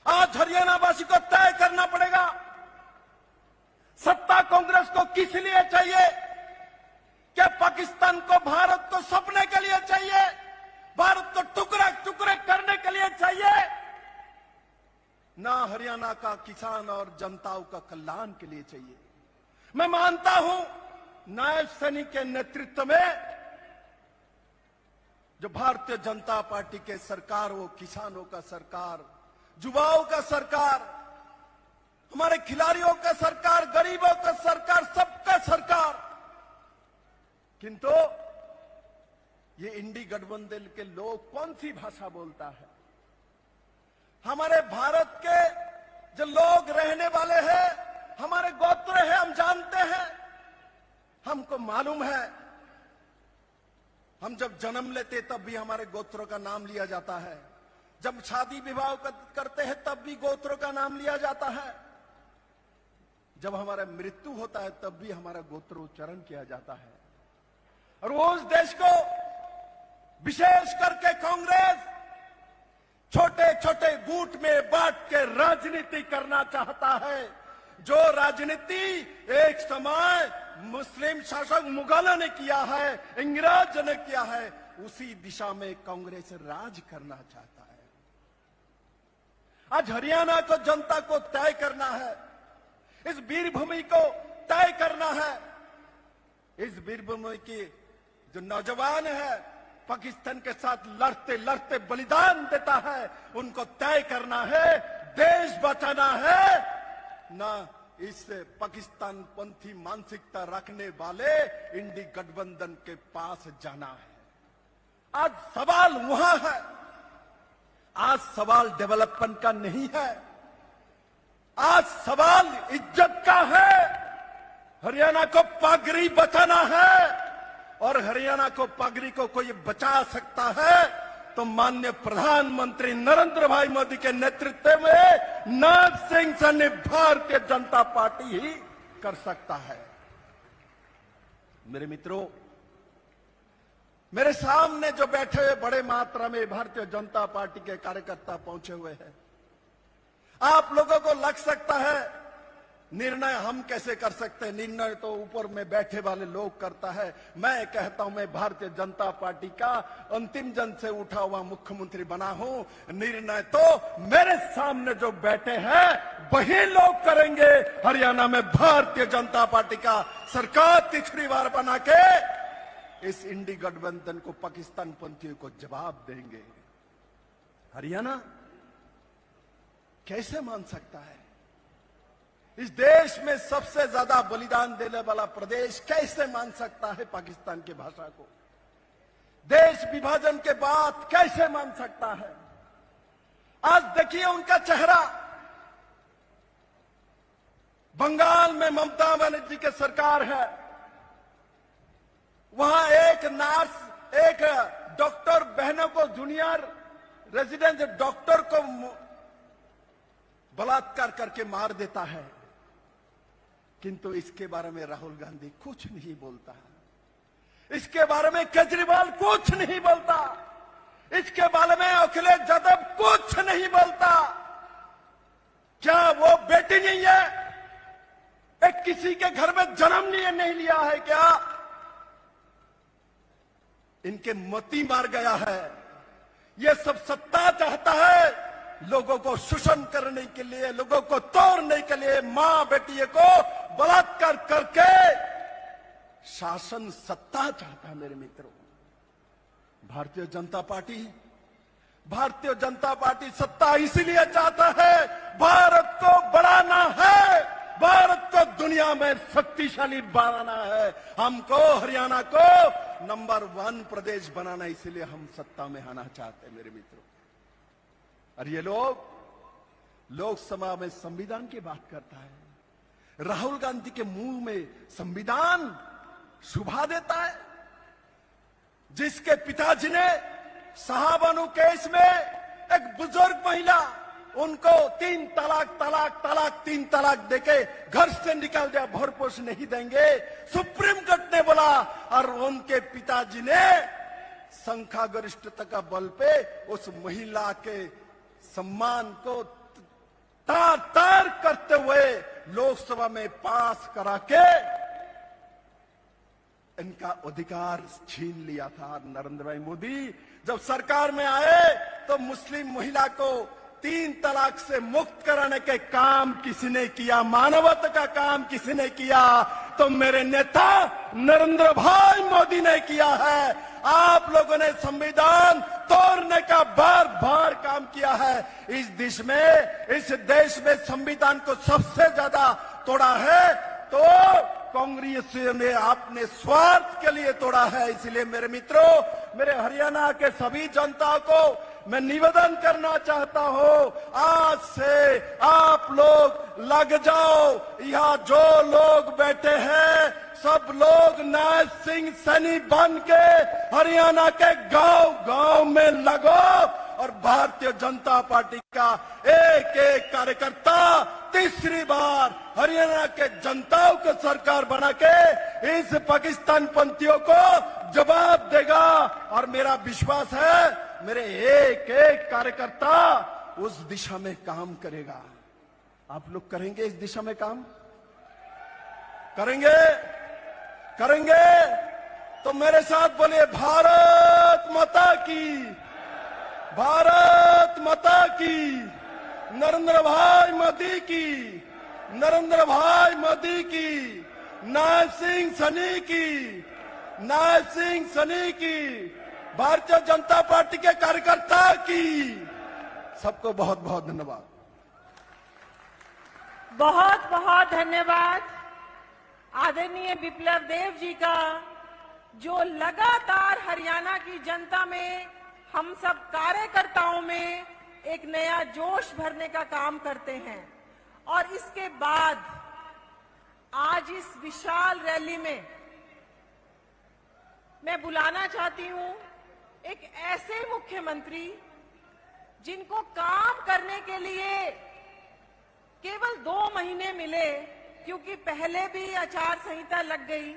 आज हरियाणा वासी को तय करना पड़ेगा, सत्ता कांग्रेस को किस लिए चाहिए? क्या पाकिस्तान को भारत को सपने के लिए चाहिए? भारत को टुकड़े टुकड़े करने के लिए चाहिए? ना हरियाणा का किसान और जनताओं का कल्याण के लिए चाहिए। मैं मानता हूं नायब सैनी के नेतृत्व में जो भारतीय जनता पार्टी के सरकार, वो किसानों का सरकार, युवाओं का सरकार, हमारे खिलाड़ियों का सरकार, गरीबों का सरकार, सबका सरकार। किंतु ये इंडी गठबंधन के लोग कौन सी भाषा बोलता है? हमारे भारत के जो लोग रहने वाले हैं, हमारे गोत्र है, हम जानते हैं, हमको मालूम है। हम जब जन्म लेते तब भी हमारे गोत्रों का नाम लिया जाता है, जब शादी विवाह करते हैं तब भी गोत्रों का नाम लिया जाता है। जब हमारा मृत्यु होता है तब भी हमारा गोत्रोच्चारण किया जाता है। और वो उस देश को विशेष करके कांग्रेस छोटे छोटे गुट में बांट के राजनीति करना चाहता है। जो राजनीति एक समय मुस्लिम शासक मुगलों ने किया है, अंग्रेज ने किया है, उसी दिशा में कांग्रेस राज करना चाहता है। आज हरियाणा को जनता को तय करना है, इस वीरभूमि को तय करना है। इस वीरभूमि की जो नौजवान है, पाकिस्तान के साथ लड़ते लड़ते बलिदान देता है, उनको तय करना है, देश बचाना है, ना इस पाकिस्तान पंथी मानसिकता रखने वाले इंडी गठबंधन के पास जाना है। आज सवाल वहां है, आज सवाल डेवलपमेंट का नहीं है, आज सवाल इज्जत का है। हरियाणा को पगड़ी बचाना है, और हरियाणा को पगड़ी को कोई बचा सकता है तो माननीय प्रधानमंत्री नरेंद्र भाई मोदी के नेतृत्व में नैब सिंह सैनी भारतीय जनता पार्टी ही कर सकता है। मेरे मित्रों, मेरे सामने जो बैठे हुए बड़े मात्रा में भारतीय जनता पार्टी के कार्यकर्ता पहुंचे हुए हैं। आप लोगों को लग सकता है निर्णय हम कैसे कर सकते हैं, निर्णय तो ऊपर में बैठे वाले लोग करता है। मैं कहता हूं, मैं भारतीय जनता पार्टी का अंतिम जन से उठा हुआ मुख्यमंत्री बना हूं। निर्णय तो मेरे सामने जो बैठे हैं वही लोग करेंगे। हरियाणा में भारतीय जनता पार्टी का सरकार तीसरी बार बना के इस इंडी गठबंधन को, पाकिस्तान पंथियों को जवाब देंगे। हरियाणा कैसे मान सकता है? इस देश में सबसे ज्यादा बलिदान देने वाला प्रदेश कैसे मान सकता है पाकिस्तान की भाषा को? देश विभाजन के बाद कैसे मान सकता है? आज देखिए उनका चेहरा। बंगाल में ममता बनर्जी की सरकार है, वहां एक नर्स, एक डॉक्टर बहनों को, जूनियर रेजिडेंट डॉक्टर को बलात्कार करके मार देता है, किंतु इसके बारे में राहुल गांधी कुछ नहीं बोलता। इसके बारे में केजरीवाल कुछ नहीं बोलता। इसके बारे में अखिलेश यादव कुछ नहीं बोलता। क्या वो बेटी नहीं है? एक किसी के घर में जन्म नहीं लिया है क्या? इनके मती मार गया है। ये सब सत्ता चाहता है, लोगों को शोषण करने के लिए, लोगों को तोड़ने के लिए, मां बेटियों को बलात्कार करके शासन सत्ता चाहता है। मेरे मित्रों, भारतीय जनता पार्टी सत्ता इसलिए चाहता है, भारत को बढ़ाना है, भारत को दुनिया में शक्तिशाली बनाना है। हमको हरियाणा को नंबर 1 प्रदेश बनाना, इसलिए हम सत्ता में आना चाहते हैं। मेरे मित्रों, और ये लोकसभा में संविधान की बात करता है। राहुल गांधी के मुंह में संविधान शुभा देता है, जिसके पिताजी ने शाहबानो केस में एक बुजुर्ग महिला, उनको 3 तीन तलाक देके घर से निकाल दिया, भरपोष नहीं देंगे, सुप्रीम कोर्ट ने बोला। और उनके पिताजी ने संख्यागरिष्ठता का बल पे उस महिला के सम्मान को तार करते हुए लोकसभा में पास करा के इनका अधिकार छीन लिया था। नरेंद्र भाई मोदी जब सरकार में आए तो मुस्लिम महिला को 3 तलाक से मुक्त कराने के काम किसी ने किया, मानवता का काम किसी ने किया, तो मेरे नेता नरेंद्र भाई मोदी ने किया है। आप लोगों ने संविधान तोड़ने का बार बार काम किया है। इस देश में संविधान को सबसे ज्यादा तोड़ा है तो कांग्रेस ने अपने स्वार्थ के लिए तोड़ा है। इसलिए मेरे मित्रों, मेरे हरियाणा के सभी जनता को मैं निवेदन करना चाहता हूं, आज से आप लोग लग जाओ। यहाँ जो लोग बैठे हैं सब लोग नैब सिंह सैनी बन के हरियाणा के गांव गांव में लगो और भारतीय जनता पार्टी का एक एक कार्यकर्ता तीसरी बार हरियाणा के जनताओं को सरकार बना के इस पाकिस्तान पंथियों को जवाब देगा। और मेरा विश्वास है मेरे एक एक कार्यकर्ता उस दिशा में काम करेगा। आप लोग करेंगे इस दिशा में काम? करेंगे? करेंगे तो मेरे साथ बोलिए भारत माता की, भारत माता की, नरेंद्र भाई मोदी की, नरेंद्र भाई मोदी की, नायब सिंह सैनी की, नायब सिंह सैनी की, भारतीय जनता पार्टी के कार्यकर्ता की। सबको बहुत बहुत धन्यवाद। बहुत बहुत धन्यवाद आदरणीय विप्लव देव जी का, जो लगातार हरियाणा की जनता में, हम सब कार्यकर्ताओं में एक नया जोश भरने का काम करते हैं। और इसके बाद आज इस विशाल रैली में मैं बुलाना चाहती हूं एक ऐसे मुख्यमंत्री जिनको काम करने के लिए केवल 2 महीने मिले, क्योंकि पहले भी आचार संहिता लग गई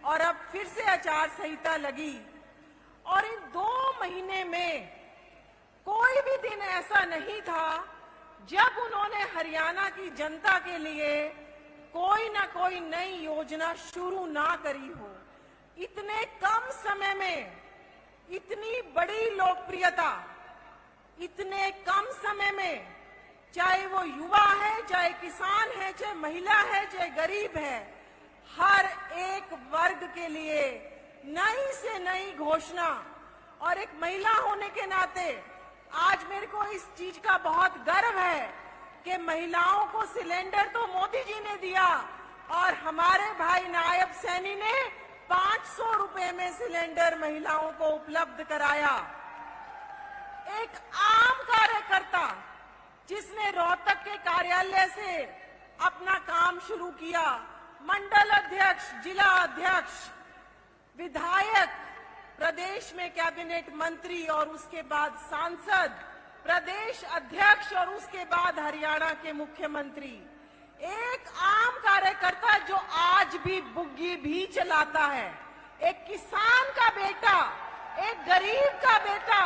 और अब फिर से आचार संहिता लगी। और इन 2 महीने में कोई भी दिन ऐसा नहीं था जब उन्होंने हरियाणा की जनता के लिए कोई ना कोई नई योजना शुरू ना करी हो। इतने कम समय में इतनी बड़ी लोकप्रियता, इतने कम समय में, चाहे वो युवा है, चाहे किसान है, चाहे महिला है, चाहे गरीब है, हर एक वर्ग के लिए नई से नई घोषणा। और एक महिला होने के नाते आज मेरे को इस चीज का बहुत गर्व है कि महिलाओं को सिलेंडर तो मोदी जी ने दिया और हमारे भाई नायब सैनी ने 500 रुपए में सिलेंडर महिलाओं को उपलब्ध कराया। एक आम कार्यकर्ता जिसने रोहतक के कार्यालय से अपना काम शुरू किया, मंडल अध्यक्ष, जिला अध्यक्ष, विधायक, प्रदेश में कैबिनेट मंत्री और उसके बाद सांसद, प्रदेश अध्यक्ष और उसके बाद हरियाणा के मुख्यमंत्री। एक आम कार्यकर्ता जो आज भी बुग्गी भी चलाता है, एक किसान का बेटा, एक गरीब का बेटा,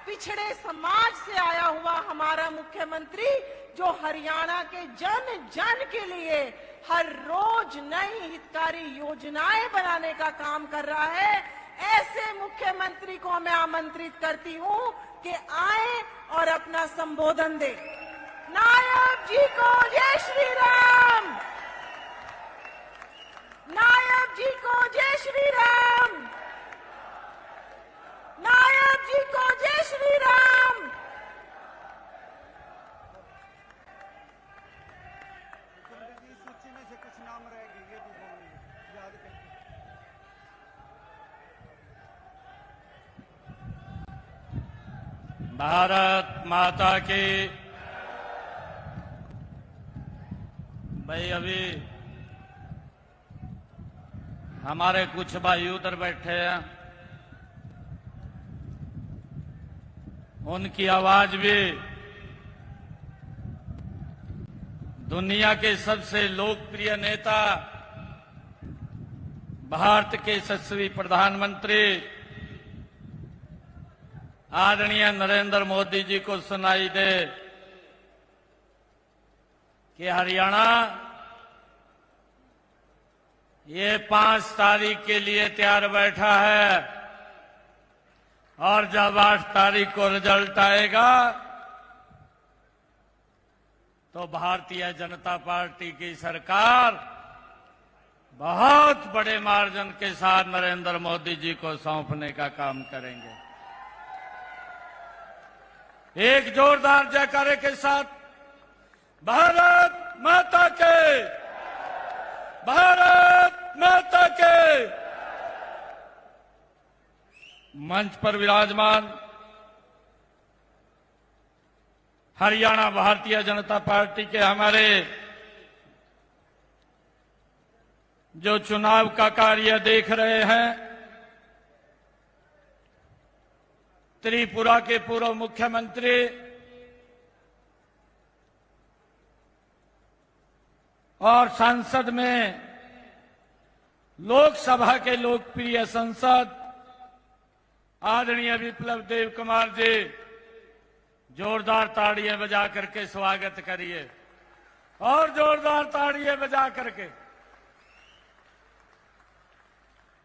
पिछड़े समाज से आया हुआ हमारा मुख्यमंत्री जो हरियाणा के जन जन के लिए हर रोज नई हितकारी योजनाएं बनाने का काम कर रहा है। ऐसे मुख्यमंत्री को मैं आमंत्रित करती हूं कि आए और अपना संबोधन दे। नायब जी को जय श्री राम, नायब जी को जय श्री राम, नायब जी को जय श्री राम। सूची में से कुछ नाम रहेंगे, ये भी बोलिए, याद करें। भारत माता की। भाई अभी हमारे कुछ भाई उधर बैठे हैं, उनकी आवाज भी दुनिया के सबसे लोकप्रिय नेता, भारत के यशस्वी प्रधानमंत्री आदरणीय नरेंद्र मोदी जी को सुनाई दे कि हरियाणा ये 5 तारीख के लिए तैयार बैठा है और जब 8 तारीख को रिजल्ट आएगा तो भारतीय जनता पार्टी की सरकार बहुत बड़े मार्जिन के साथ नरेंद्र मोदी जी को सौंपने का काम करेंगे। एक जोरदार जयकारे के साथ भारत माता के, भारत माता के। मंच पर विराजमान हरियाणा भारतीय जनता पार्टी के हमारे जो चुनाव का कार्य देख रहे हैं, त्रिपुरा के पूर्व मुख्यमंत्री और संसद में लोकसभा के लोकप्रिय सांसद आदरणीय विप्लव देव कुमार जी, जोरदार ताड़ियां बजा करके स्वागत करिए और जोरदार ताड़ियां बजा करके।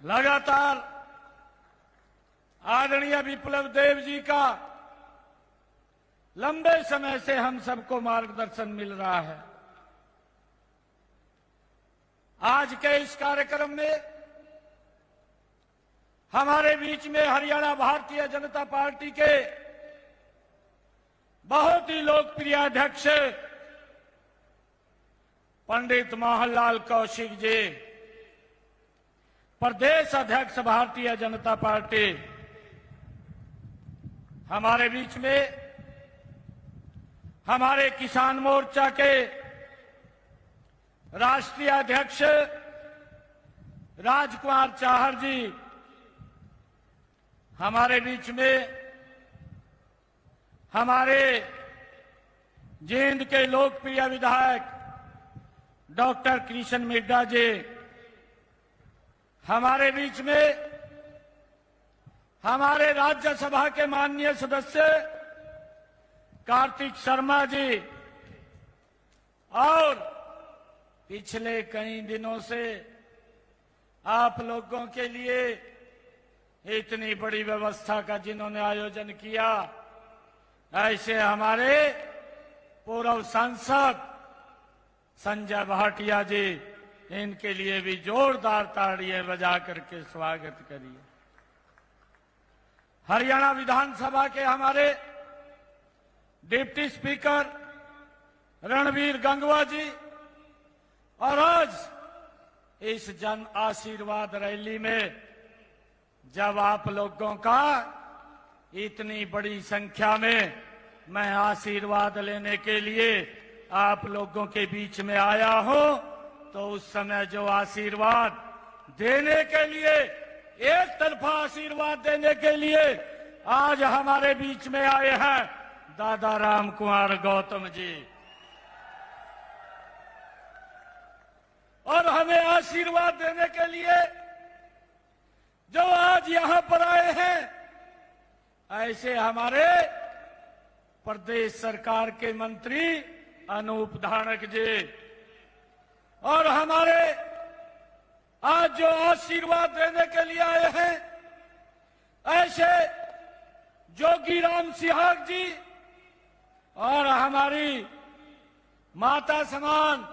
लगातार आदरणीय विप्लव देव जी का लंबे समय से हम सबको मार्गदर्शन मिल रहा है। आज के इस कार्यक्रम में हमारे बीच में हरियाणा भारतीय जनता पार्टी के बहुत ही लोकप्रिय अध्यक्ष पंडित मोहनलाल कौशिक जी, प्रदेश अध्यक्ष भारतीय जनता पार्टी, हमारे बीच में हमारे किसान मोर्चा के राष्ट्रीय अध्यक्ष राजकुमार चाहर जी, हमारे बीच में हमारे जींद के लोकप्रिय विधायक डॉक्टर कृष्ण मिड्डा जी, हमारे बीच में हमारे राज्यसभा के माननीय सदस्य कार्तिक शर्मा जी, और पिछले कई दिनों से आप लोगों के लिए इतनी बड़ी व्यवस्था का जिन्होंने आयोजन किया, ऐसे हमारे पूर्व सांसद संजय भाटिया जी, इनके लिए भी जोरदार ताड़ियां बजा करके स्वागत करिए। हरियाणा विधानसभा के हमारे डिप्टी स्पीकर रणवीर गंगवा जी, और आज इस जन आशीर्वाद रैली में जब आप लोगों का इतनी बड़ी संख्या में मैं आशीर्वाद लेने के लिए आप लोगों के बीच में आया हूं, तो उस समय जो आशीर्वाद देने के लिए, एक तरफा आशीर्वाद देने के लिए आज हमारे बीच में आए हैं दादा राम कुमार गौतम जी, और हमें आशीर्वाद देने के लिए जो आज यहां पर आए हैं, ऐसे हमारे प्रदेश सरकार के मंत्री अनूप धानक जी, और हमारे आज जो आशीर्वाद देने के लिए आए हैं, ऐसे जोगीराम सिहाग जी, और हमारी माता समान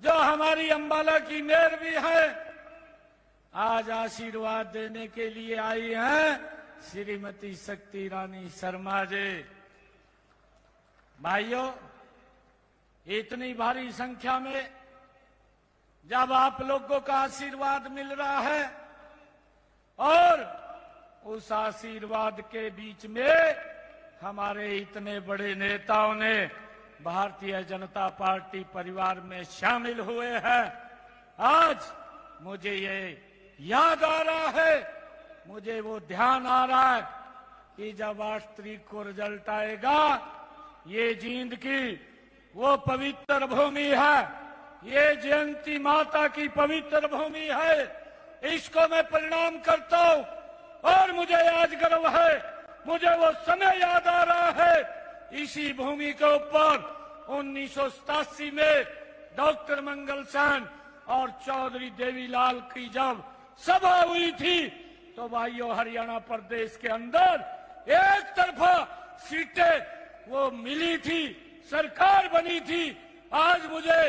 जो हमारी अंबाला की मेयर भी है, आज आशीर्वाद देने के लिए आई हैं श्रीमती शक्ति रानी शर्मा जी। भाइयों, इतनी भारी संख्या में जब आप लोगों का आशीर्वाद मिल रहा है, और उस आशीर्वाद के बीच में हमारे इतने बड़े नेताओं ने भारतीय जनता पार्टी परिवार में शामिल हुए हैं, आज मुझे ये याद आ रहा है, मुझे वो ध्यान आ रहा है कि जब 8 तारीख को रिजल्ट आएगा, ये जींद की वो पवित्र भूमि है, ये जयंती माता की पवित्र भूमि है, इसको मैं प्रणाम करता हूं, और मुझे आज गर्व है, मुझे वो समय याद आ रहा है, इसी भूमि के ऊपर 1987 में डॉक्टर मंगल सेन और चौधरी देवीलाल की जब सभा हुई थी, तो भाइयों हरियाणा प्रदेश के अंदर एक तरफा सीटें वो मिली थी, सरकार बनी थी। आज मुझे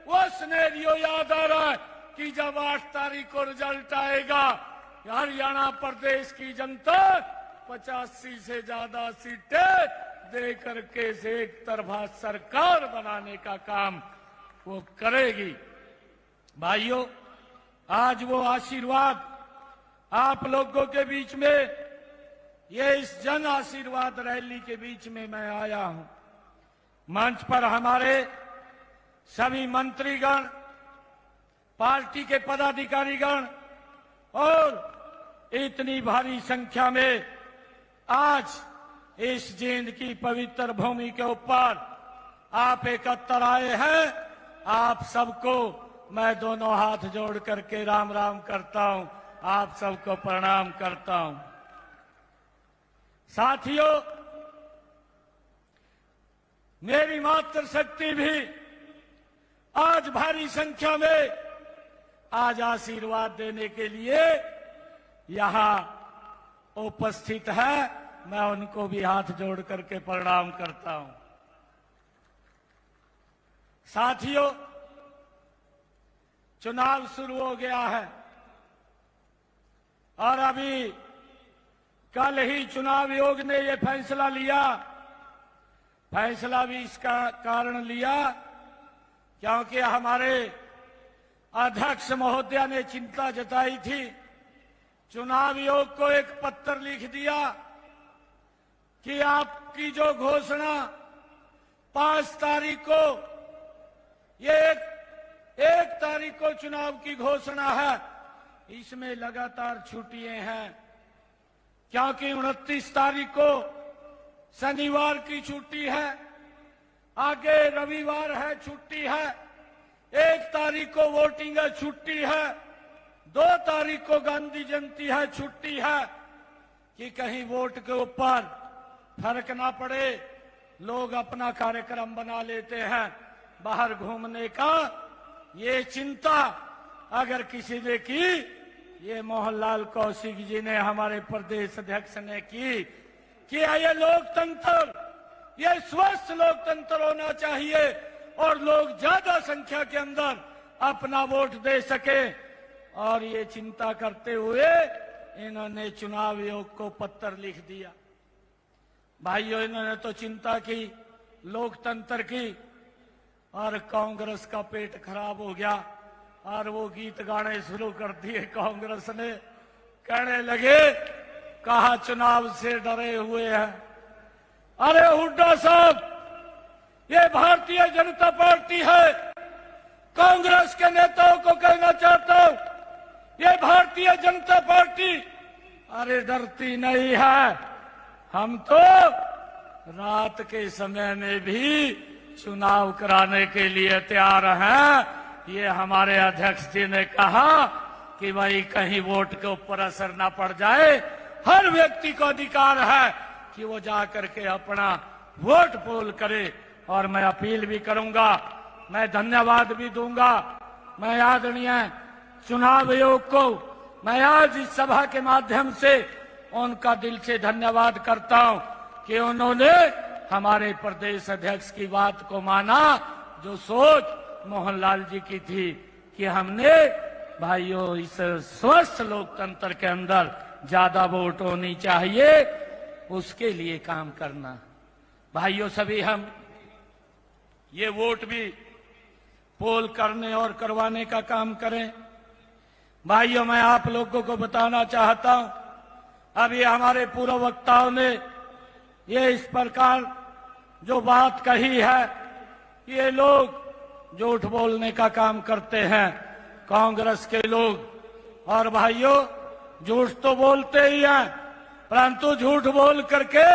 वो सिनेरियो याद आ रहा है कि जब 8 तारीख को रिजल्ट आएगा, हरियाणा प्रदेश की जनता 85 से ज्यादा सीटें दे करके से एक तरफा सरकार बनाने का काम वो करेगी। भाइयों, आज वो आशीर्वाद आप लोगों के बीच में, ये इस जन आशीर्वाद रैली के बीच में मैं आया हूं। मंच पर हमारे सभी मंत्रीगण, पार्टी के पदाधिकारीगण और इतनी भारी संख्या में आज इस जींद की पवित्र भूमि के ऊपर आप एकत्र आए हैं। आप सबको मैं दोनों हाथ जोड़ करके राम राम करता हूं, आप सबको प्रणाम करता हूं। साथियों, मेरी मातृशक्ति भी आज भारी संख्या में आज आशीर्वाद देने के लिए यहां उपस्थित है। मैं उनको भी हाथ जोड़ करके प्रणाम करता हूं। साथियों, चुनाव शुरू हो गया है और अभी कल ही चुनाव आयोग ने यह फैसला लिया। फैसला भी इसका कारण लिया क्योंकि हमारे अध्यक्ष महोदया ने चिंता जताई थी। चुनाव आयोग को एक पत्र लिख दिया कि आपकी जो घोषणा 5 तारीख को, ये एक तारीख को चुनाव की घोषणा है, इसमें लगातार छुट्टियां हैं क्योंकि 29 तारीख को शनिवार की छुट्टी है, आगे रविवार है, छुट्टी है, 1 तारीख को वोटिंग है, छुट्टी है, 2 तारीख को गांधी जयंती है, छुट्टी है, कि कहीं वोट के ऊपर फर्क ना पड़े। लोग अपना कार्यक्रम बना लेते हैं बाहर घूमने का। ये चिंता अगर किसी ने की, ये मोहनलाल कौशिक जी ने, हमारे प्रदेश अध्यक्ष ने की कि ये लोकतंत्र, ये स्वस्थ लोकतंत्र होना चाहिए और लोग ज्यादा संख्या के अंदर अपना वोट दे सके। और ये चिंता करते हुए इन्होंने चुनाव आयोग को पत्र लिख दिया। भाइयों, इन्होंने तो चिंता की लोकतंत्र की और कांग्रेस का पेट खराब हो गया और वो गीत गाने शुरू कर दिए कांग्रेस ने। कहने लगे कहा चुनाव से डरे हुए हैं। अरे हुड्डा साहब, ये भारतीय जनता पार्टी है। कांग्रेस के नेताओं को कहना चाहता हूं, ये भारतीय जनता पार्टी अरे डरती नहीं है। हम तो रात के समय में भी चुनाव कराने के लिए तैयार हैं। ये हमारे अध्यक्ष जी ने कहा कि भाई कहीं वोट के ऊपर असर ना पड़ जाए। हर व्यक्ति को अधिकार है कि वो जाकर के अपना वोट पोल करे। और मैं अपील भी करूंगा, मैं धन्यवाद भी दूंगा। मैं आदरणीय चुनाव आयोग को मैं आज इस सभा के माध्यम से उनका दिल से धन्यवाद करता हूं कि उन्होंने हमारे प्रदेश अध्यक्ष की बात को माना, जो सोच मोहनलाल जी की थी कि हमने भाइयों इस स्वस्थ लोकतंत्र के अंदर ज्यादा वोट होनी चाहिए, उसके लिए काम करना। भाइयों, सभी हम ये वोट भी पोल करने और करवाने का काम करें। भाइयों, मैं आप लोगों को बताना चाहता हूं, अभी हमारे पूर्व वक्ताओं ने ये इस प्रकार जो बात कही है, ये लोग झूठ बोलने का काम करते हैं, कांग्रेस के लोग। और भाइयों, झूठ तो बोलते ही हैं, परंतु झूठ बोल करके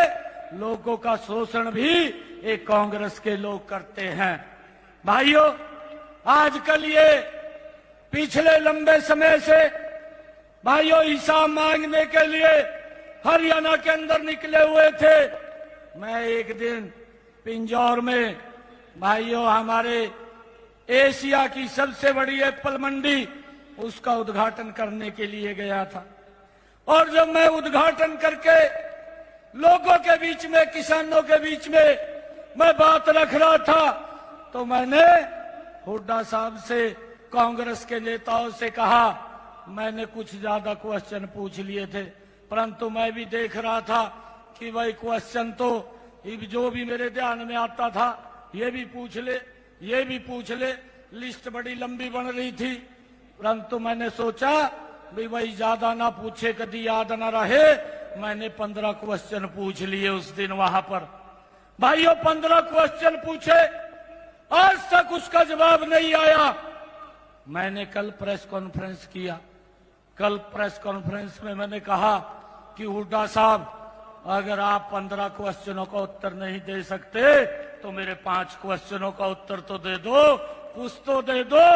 लोगों का शोषण भी एक कांग्रेस के लोग करते हैं। भाइयों, आजकल ये पिछले लंबे समय से भाइयों हिसाब मांगने के लिए हरियाणा के अंदर निकले हुए थे। मैं एक दिन पिंजौर में भाइयों हमारे एशिया की सबसे बड़ी एप्पल मंडी, उसका उद्घाटन करने के लिए गया था। और जब मैं उद्घाटन करके लोगों के बीच में, किसानों के बीच में मैं बात रख रहा था, तो मैंने हुड्डा साहब से, कांग्रेस के नेताओं से कहा, मैंने कुछ ज्यादा क्वेश्चन पूछ लिए थे, परंतु मैं भी देख रहा था कि भाई क्वेश्चन तो जो भी मेरे ध्यान में आता था ये भी पूछ ले, ये भी पूछ ले, लिस्ट बड़ी लंबी बन रही थी। परंतु मैंने सोचा भाई ज्यादा ना पूछे, कभी याद ना रहे। मैंने 15 क्वेश्चन पूछ लिए उस दिन वहां पर। भाइयों, 15 क्वेश्चन पूछे, आज तक उसका जवाब नहीं आया। मैंने कल प्रेस कॉन्फ्रेंस किया। कल प्रेस कॉन्फ्रेंस में मैंने कहा कि हुड्डा साहब, अगर आप 15 क्वेश्चनों का उत्तर नहीं दे सकते तो मेरे 5 क्वेश्चनों का उत्तर तो दे दो, कुछ तो दे दो,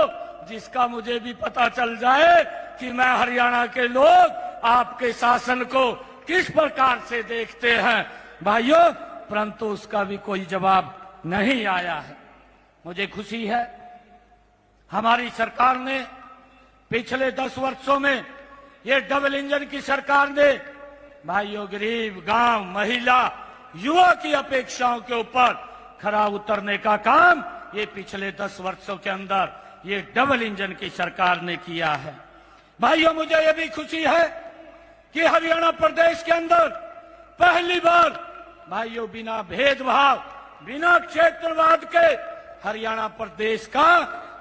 जिसका मुझे भी पता चल जाए कि मैं हरियाणा के लोग आपके शासन को किस प्रकार से देखते हैं। भाइयों, परंतु उसका भी कोई जवाब नहीं आया है। मुझे खुशी है हमारी सरकार ने पिछले 10 वर्षों में, ये डबल इंजन की सरकार ने भाइयों गरीब, गांव, महिला, युवा की अपेक्षाओं के ऊपर खरा उतरने का काम ये पिछले 10 वर्षों के अंदर ये डबल इंजन की सरकार ने किया है। भाइयों, मुझे ये भी खुशी है कि हरियाणा प्रदेश के अंदर पहली बार भाइयों बिना भेदभाव, बिना क्षेत्रवाद के हरियाणा प्रदेश का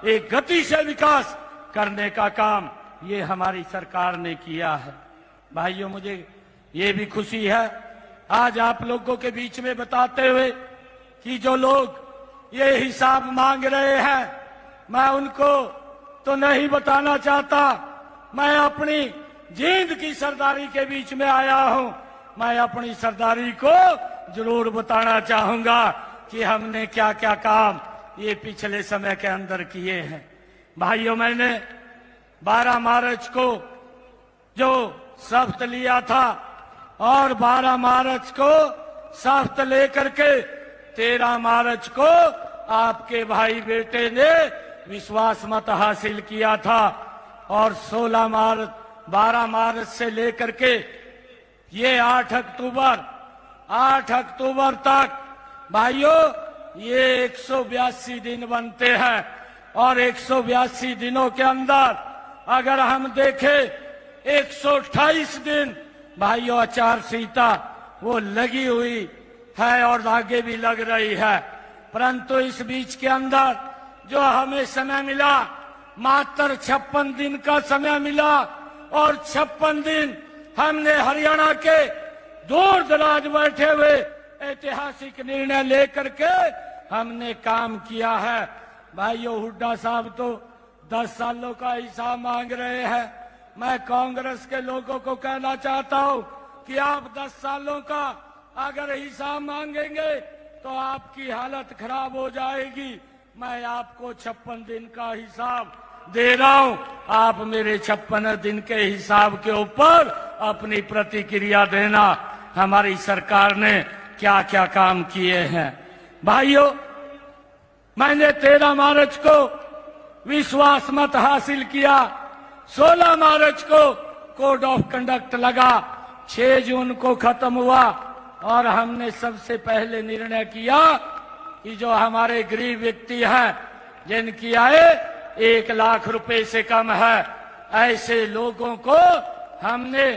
एक गति से विकास करने का काम ये हमारी सरकार ने किया है। भाइयों, मुझे ये भी खुशी है आज आप लोगों के बीच में बताते हुए कि जो लोग ये हिसाब मांग रहे हैं, मैं उनको तो नहीं बताना चाहता, मैं अपनी जींद की सरदारी के बीच में आया हूं। मैं अपनी सरदारी को जरूर बताना चाहूंगा कि हमने क्या क्या काम ये पिछले समय के अंदर किए हैं। भाइयों, मैंने 12 मार्च को जो शपथ लिया था और 12 मार्च को शपथ लेकर के 13 मार्च को आपके भाई बेटे ने विश्वास मत हासिल किया था और 12 मार्च से लेकर के ये 8 अक्टूबर तक भाइयों ये 182 दिन बनते हैं और 182 दिनों के अंदर अगर हम देखें 128 दिन भाइयों आचार संहिता वो लगी हुई है और आगे भी लग रही है, परंतु इस बीच के अंदर जो हमें समय मिला मात्र 56 दिन का समय मिला और 56 दिन हमने हरियाणा के दूर दराज बैठे हुए ऐतिहासिक निर्णय लेकर के हमने काम किया है। भाइयों, हुड्डा साहब तो 10 सालों का हिसाब मांग रहे हैं। मैं कांग्रेस के लोगों को कहना चाहता हूं कि आप 10 सालों का अगर हिसाब मांगेंगे तो आपकी हालत खराब हो जाएगी। मैं आपको 56 दिन का हिसाब दे रहा हूं, आप मेरे 56 दिन के हिसाब के ऊपर अपनी प्रतिक्रिया देना हमारी सरकार ने क्या क्या काम किए हैं। भाइयों, मैंने 13 मार्च को विश्वास मत हासिल किया, 16 मार्च को कोड ऑफ कंडक्ट लगा, 6 जून को खत्म हुआ और हमने सबसे पहले निर्णय किया कि जो हमारे गरीब व्यक्ति हैं जिनकी आय 1 लाख रुपए से कम है, ऐसे लोगों को हमने,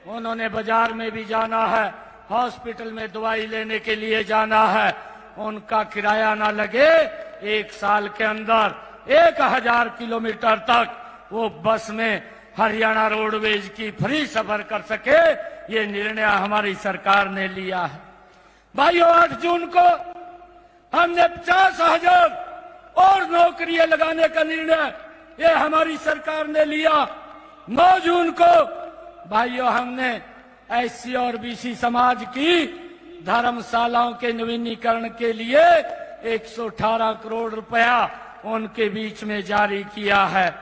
उन्होंने बाजार में भी जाना है, हॉस्पिटल में दवाई लेने के लिए जाना है, उनका किराया ना लगे, 1 साल के अंदर 1000 किलोमीटर तक वो बस में हरियाणा रोडवेज की फ्री सफर कर सके, ये निर्णय हमारी सरकार ने लिया है। भाइयों, 8 जून को हमने 50,000 और नौकरियां लगाने का निर्णय ये हमारी सरकार ने लिया। 9 जून को भाइयों हमने एससी और बीसी समाज की धर्मशालाओं के नवीनीकरण के लिए 118 करोड़ रुपया उनके बीच में जारी किया है।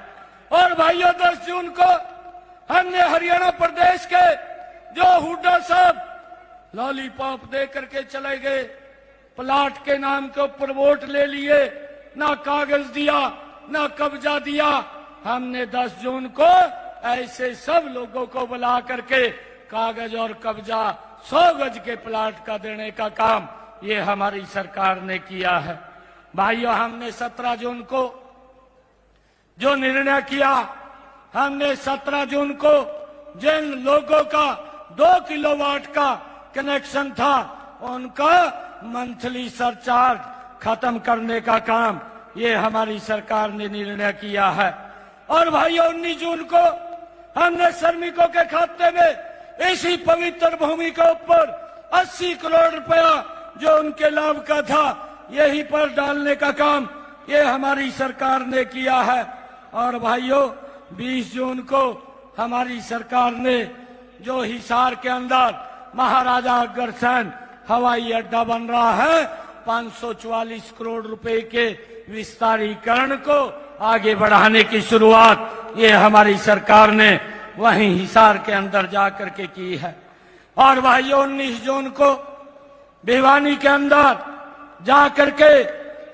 और भाइयों, 10 जून को हमने हरियाणा प्रदेश के जो हुड्डा साहब लॉलीपॉप दे करके चले गए, प्लाट के नाम के ऊपर वोट ले लिए, ना कागज दिया ना कब्जा दिया, हमने 10 जून को ऐसे सब लोगों को बुला करके कागज और कब्जा 100 गज के प्लाट का देने का काम ये हमारी सरकार ने किया है। भाइयों, हमने 17 जून को जो निर्णय किया, हमने 17 जून को जिन लोगों का 2 किलोवाट का कनेक्शन था उनका मंथली सरचार्ज खत्म करने का काम ये हमारी सरकार ने निर्णय किया है। और भाइयों, 19 जून को हमने श्रमिकों के खाते में इसी पवित्र भूमि के ऊपर 80 करोड़ रुपया जो उनके लाभ का था यहीं पर डालने का काम ये हमारी सरकार ने किया है। और भाइयों, 20 जून को हमारी सरकार ने जो हिसार के अंदर महाराजा अग्रसेन हवाई अड्डा बन रहा है। 544 करोड़ रुपए के विस्तारीकरण को आगे बढ़ाने की शुरुआत ये हमारी सरकार ने वहीं हिसार के अंदर जाकर के की है। और भाइयों 19 जून को भिवानी के अंदर जाकर के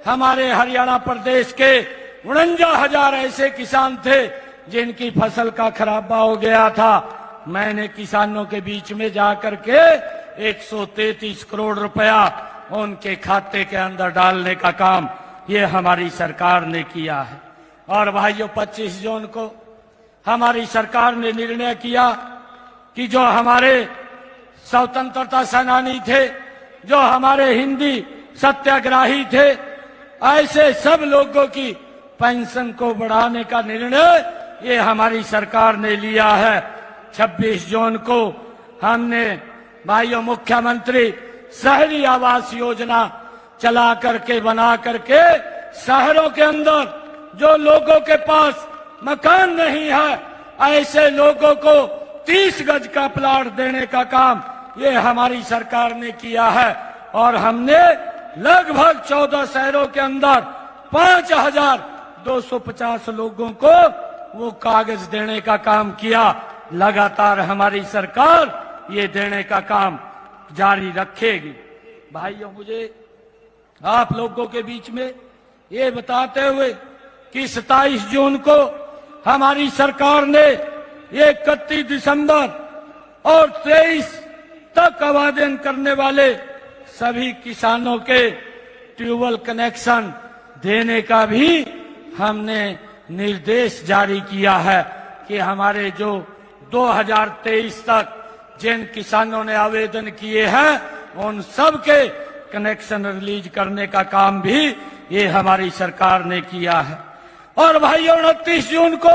हमारे हरियाणा प्रदेश के 49,000 ऐसे किसान थे जिनकी फसल का खराबा हो गया था। मैंने किसानों के बीच में जाकर के 133 करोड़ रुपया उनके खाते के अंदर डालने का काम ये हमारी सरकार ने किया है। और भाइयों 25 जून को हमारी सरकार ने निर्णय किया कि जो हमारे स्वतंत्रता सेनानी थे, जो हमारे हिंदी सत्याग्रही थे, ऐसे सब लोगों की पेंशन को बढ़ाने का निर्णय ये हमारी सरकार ने लिया है। 26 जून को हमने भाइयों मुख्यमंत्री शहरी आवास योजना चला करके बना करके शहरों के अंदर जो लोगों के पास मकान नहीं है ऐसे लोगों को 30 गज का प्लाट देने का काम ये हमारी सरकार ने किया है। और हमने लगभग 14 शहरों के अंदर 5,250 लोगों को वो कागज देने का काम किया। लगातार हमारी सरकार ये देने का काम जारी रखेगी। भाइयों मुझे आप लोगों के बीच में ये बताते हुए कि 27 जून को हमारी सरकार ने 31 दिसंबर और 23 तक आवेदन करने वाले सभी किसानों के ट्यूबवेल कनेक्शन देने का भी हमने निर्देश जारी किया है कि हमारे जो 2023 तक जिन किसानों ने आवेदन किए हैं उन सब के कनेक्शन रिलीज करने का काम भी ये हमारी सरकार ने किया है। और भाइयों 29 जून को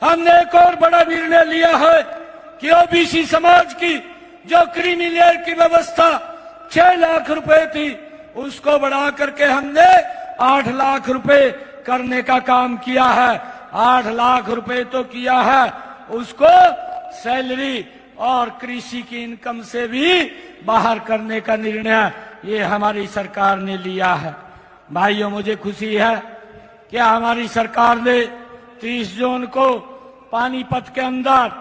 हमने एक और बड़ा निर्णय लिया है कि ओबीसी समाज की जो क्रीमी लेयर की व्यवस्था 6 लाख रुपए थी उसको बढ़ा करके हमने 8 लाख रुपए करने का काम किया है। 8 लाख रुपए तो किया है, उसको सैलरी और कृषि की इनकम से भी बाहर करने का निर्णय ये हमारी सरकार ने लिया है। भाइयों मुझे खुशी है कि हमारी सरकार ने 30 जून को पानीपत के अंदर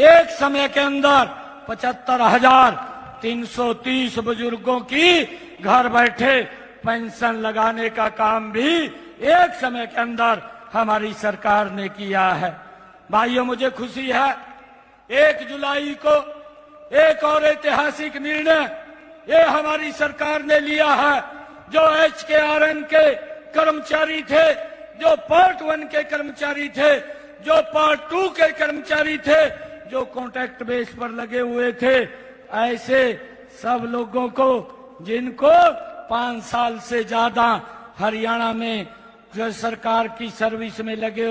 एक समय के अंदर 75,330 बुजुर्गों की घर बैठे पेंशन लगाने का काम भी एक समय के अंदर हमारी सरकार ने किया है। भाइयों मुझे खुशी है 1 जुलाई को एक और ऐतिहासिक निर्णय ये हमारी सरकार ने लिया है। जो HKRN के कर्मचारी थे, जो पार्ट 1 के कर्मचारी थे, जो पार्ट 2 के कर्मचारी थे, जो कॉन्ट्रैक्ट बेस पर लगे हुए थे, ऐसे सब लोगों को जिनको 5 साल से ज्यादा हरियाणा में जो सरकार की सर्विस में लगे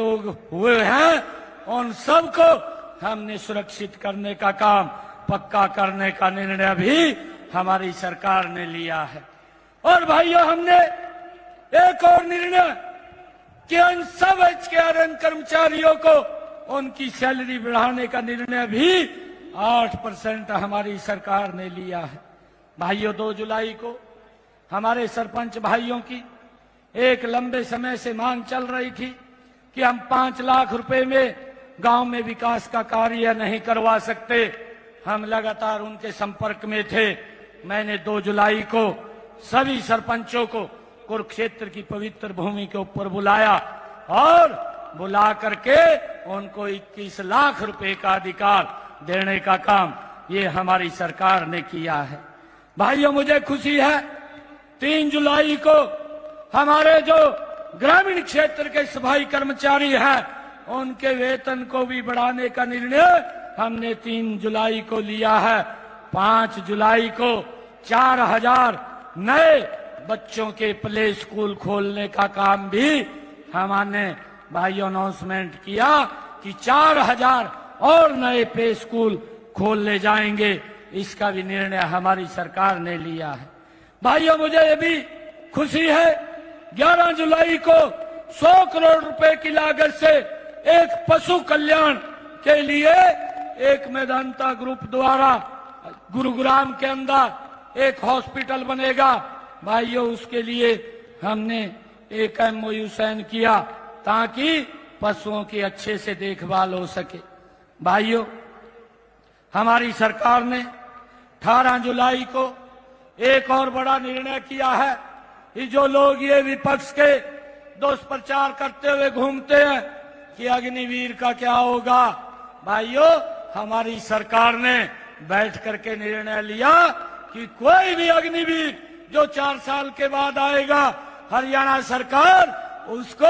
हुए हैं उन सबको हमने सुरक्षित करने का काम पक्का करने का निर्णय भी हमारी सरकार ने लिया है। और भाइयों हमने एक और निर्णय कि उन सब HKRN कर्मचारियों को उनकी सैलरी बढ़ाने का निर्णय भी 8% हमारी सरकार ने लिया है। भाइयों 2 जुलाई को हमारे सरपंच भाइयों की एक लंबे समय से मांग चल रही थी कि हम 5 लाख रुपए में गांव में विकास का कार्य नहीं करवा सकते। हम लगातार उनके संपर्क में थे। मैंने 2 जुलाई को सभी सरपंचों को कुरुक्षेत्र की पवित्र भूमि के ऊपर बुलाया और बुला करके उनको 21 लाख रुपए का अधिकार देने का काम ये हमारी सरकार ने किया है। भाइयों मुझे खुशी है 3 जुलाई को हमारे जो ग्रामीण क्षेत्र के सफाई कर्मचारी हैं उनके वेतन को भी बढ़ाने का निर्णय हमने 3 जुलाई को लिया है। 5 जुलाई को 4,000 नए बच्चों के प्ले स्कूल खोलने का काम भी हमने भाइयों अनाउंसमेंट किया कि 4,000 और नए प्ले स्कूल खोलने जाएंगे। इसका भी निर्णय हमारी सरकार ने लिया है। भाइयों मुझे ये भी खुशी है 11 जुलाई को 100 करोड़ रुपए की लागत से एक पशु कल्याण के लिए एक मेदांता ग्रुप द्वारा गुरुग्राम के अंदर एक हॉस्पिटल बनेगा। भाइयों, उसके लिए हमने एक MOU साइन किया ताकि पशुओं की अच्छे से देखभाल हो सके। भाइयों, हमारी सरकार ने 18 जुलाई को एक और बड़ा निर्णय किया है कि जो लोग ये विपक्ष के दुष्प्रचार करते हुए घूमते हैं कि अग्निवीर का क्या होगा, भाइयों, हमारी सरकार ने बैठ करके निर्णय लिया कि कोई भी अग्निवीर जो 4 साल के बाद आएगा, हरियाणा सरकार उसको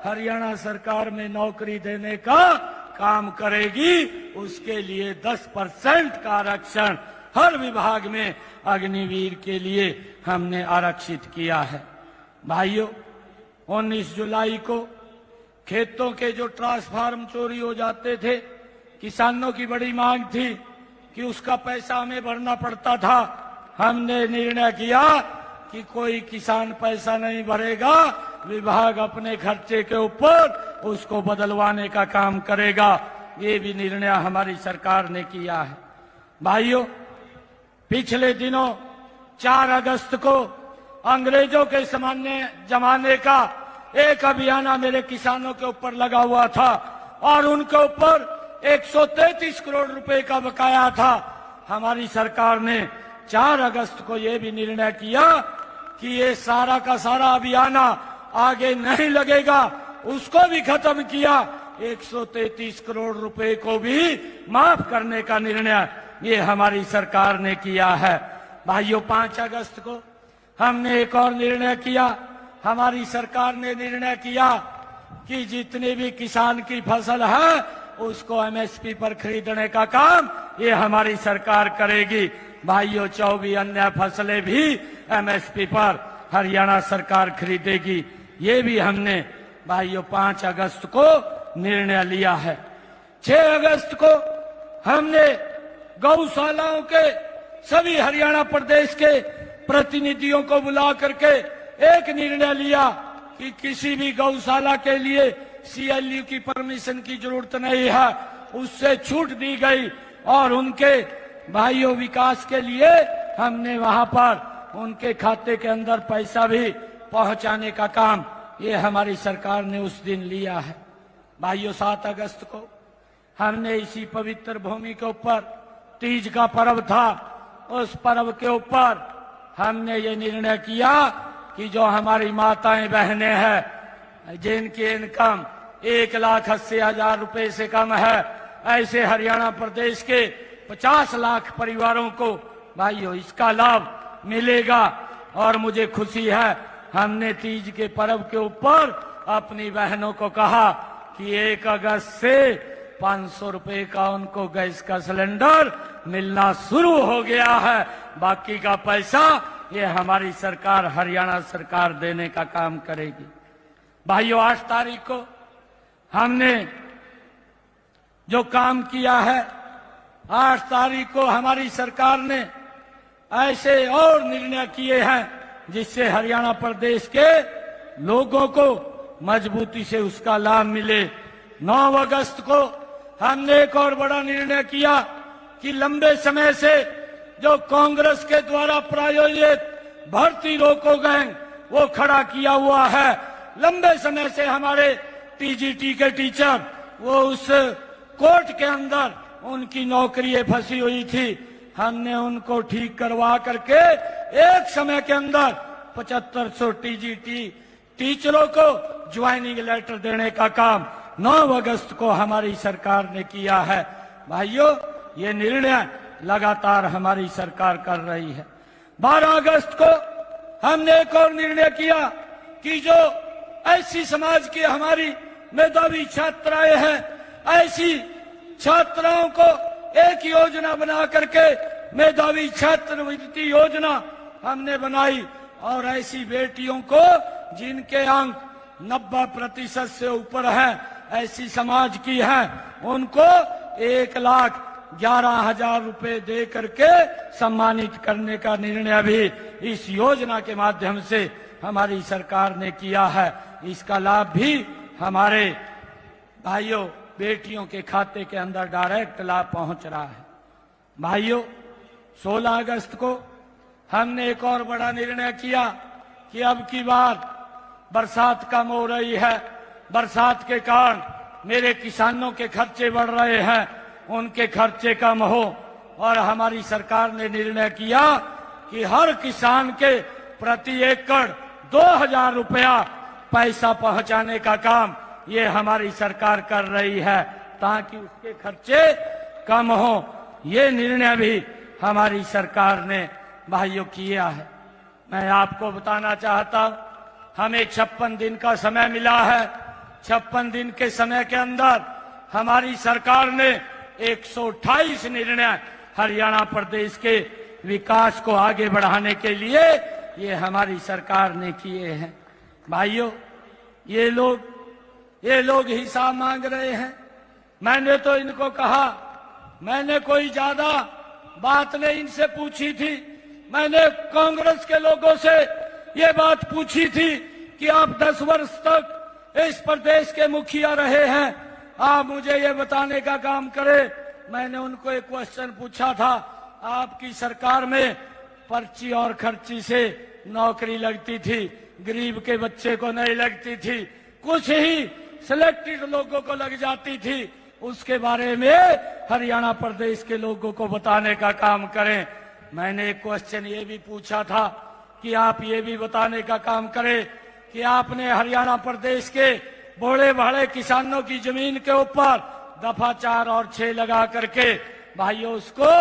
हरियाणा सरकार में नौकरी देने का काम करेगी। उसके लिए 10% का आरक्षण हर विभाग में अग्निवीर के लिए हमने आरक्षित किया है। भाइयों, 19 जुलाई को खेतों के जो ट्रांसफार्म चोरी हो जाते थे, किसानों की बड़ी मांग थी कि उसका पैसा हमें भरना पड़ता था। हमने निर्णय किया कि कोई किसान पैसा नहीं भरेगा, विभाग अपने खर्चे के ऊपर उसको बदलवाने का काम करेगा। ये भी निर्णय हमारी सरकार ने किया है। भाइयों, पिछले दिनों 4 अगस्त को अंग्रेजों के जमाने का एक अभियान मेरे किसानों के ऊपर लगा हुआ था और उनके ऊपर 133 करोड़ रुपए का बकाया था। हमारी सरकार ने 4 अगस्त को यह भी निर्णय किया कि ये सारा का सारा अभियान आगे नहीं लगेगा, उसको भी खत्म किया। 133 करोड़ रुपए को भी माफ करने का निर्णय ये हमारी सरकार ने किया है। भाइयों, 5 अगस्त को हमने एक और निर्णय किया। हमारी सरकार ने निर्णय किया कि जितने भी किसान की फसल है उसको MSP पर खरीदने का काम ये हमारी सरकार करेगी। भाइयों, 24 अन्य फसलें भी MSP पर हरियाणा सरकार खरीदेगी। ये भी हमने भाइयों 5 अगस्त को निर्णय लिया है। 6 अगस्त को हमने गौशालाओं के सभी हरियाणा प्रदेश के प्रतिनिधियों को बुला करके एक निर्णय लिया कि किसी भी गौशाला के लिए CLU की परमिशन की जरूरत नहीं है, उससे छूट दी गई और उनके भाइयों विकास के लिए हमने वहां पर उनके खाते के अंदर पैसा भी पहुंचाने का काम ये हमारी सरकार ने उस दिन लिया है। भाइयों, 7 अगस्त को हमने इसी पवित्र भूमि के ऊपर तीज का पर्व था, उस पर्व के ऊपर हमने ये निर्णय किया कि जो हमारी माताएं बहनें हैं जिनकी इनकम 1,80,000 रुपए से कम है, ऐसे हरियाणा प्रदेश के 50 लाख परिवारों को भाइयों इसका लाभ मिलेगा। और मुझे खुशी है, हमने तीज के पर्व के ऊपर अपनी बहनों को कहा कि 1 अगस्त से 500 रुपए का उनको गैस का सिलेंडर मिलना शुरू हो गया है। बाकी का पैसा ये हमारी सरकार, हरियाणा सरकार देने का काम करेगी। भाइयों, 8 तारीख को हमने जो काम किया है, 8 तारीख को हमारी सरकार ने ऐसे और निर्णय किए हैं जिससे हरियाणा प्रदेश के लोगों को मजबूती से उसका लाभ मिले। 9 अगस्त को हमने एक और बड़ा निर्णय किया कि लंबे समय से जो कांग्रेस के द्वारा प्रायोजित भर्ती रोको गैंग वो खड़ा किया हुआ है। लंबे समय से हमारे TGT के टीचर वो उस कोर्ट के अंदर उनकी नौकरियां फंसी हुई थी, हमने उनको ठीक करवा करके एक समय के अंदर 7500 TGT टीचरों को ज्वाइनिंग लेटर देने का काम 9 अगस्त को हमारी सरकार ने किया है। भाइयों, ये निर्णय लगातार हमारी सरकार कर रही है। 12 अगस्त को हमने एक और निर्णय किया कि जो ऐसी समाज की हमारी मेधावी छात्राएं हैं, ऐसी छात्राओं को एक योजना बना करके मेधावी छात्रवृत्ति योजना हमने बनाई और ऐसी बेटियों को जिनके अंक 90% से ऊपर है, ऐसी समाज की है, उनको 1,11,000 रुपए दे करके सम्मानित करने का निर्णय भी इस योजना के माध्यम से हमारी सरकार ने किया है। इसका लाभ भी हमारे भाइयों बेटियों के खाते के अंदर डायरेक्ट लाभ पहुंच रहा है। भाइयों, 16 अगस्त को हमने एक और बड़ा निर्णय किया कि अब की बार बरसात कम हो रही है, बरसात के कारण मेरे किसानों के खर्चे बढ़ रहे हैं, उनके खर्चे कम हो। और हमारी सरकार ने निर्णय किया कि हर किसान के प्रति एकड़ 2000 रुपया पैसा पहुंचाने का काम ये हमारी सरकार कर रही है, ताकि उसके खर्चे कम हो। ये निर्णय भी हमारी सरकार ने भाइयों किया है। मैं आपको बताना चाहता हूं, हमें 56 दिन का समय मिला है। 56 दिन के समय के अंदर हमारी सरकार ने 128 निर्णय हरियाणा प्रदेश के विकास को आगे बढ़ाने के लिए ये हमारी सरकार ने किए हैं। भाइयों, ये लोग हिसाब मांग रहे हैं। मैंने तो इनको कहा, मैंने कोई ज्यादा बात नहीं इनसे पूछी थी। मैंने कांग्रेस के लोगों से ये बात पूछी थी कि आप 10 वर्ष तक इस प्रदेश के मुखिया रहे हैं, आप मुझे ये बताने का काम करें। मैंने उनको एक क्वेश्चन पूछा था, आपकी सरकार में पर्ची और खर्ची से नौकरी लगती थी, गरीब के बच्चे को नहीं लगती थी, कुछ ही सिलेक्टेड लोगों को लग जाती थी। उसके बारे में हरियाणा प्रदेश के लोगों को बताने का काम करें। मैंने एक क्वेश्चन ये भी पूछा था कि आप ये भी बताने का काम करें कि आपने हरियाणा प्रदेश के बड़े बड़े किसानों की जमीन के ऊपर दफा 4 और 6 लगा करके भाइयों उसको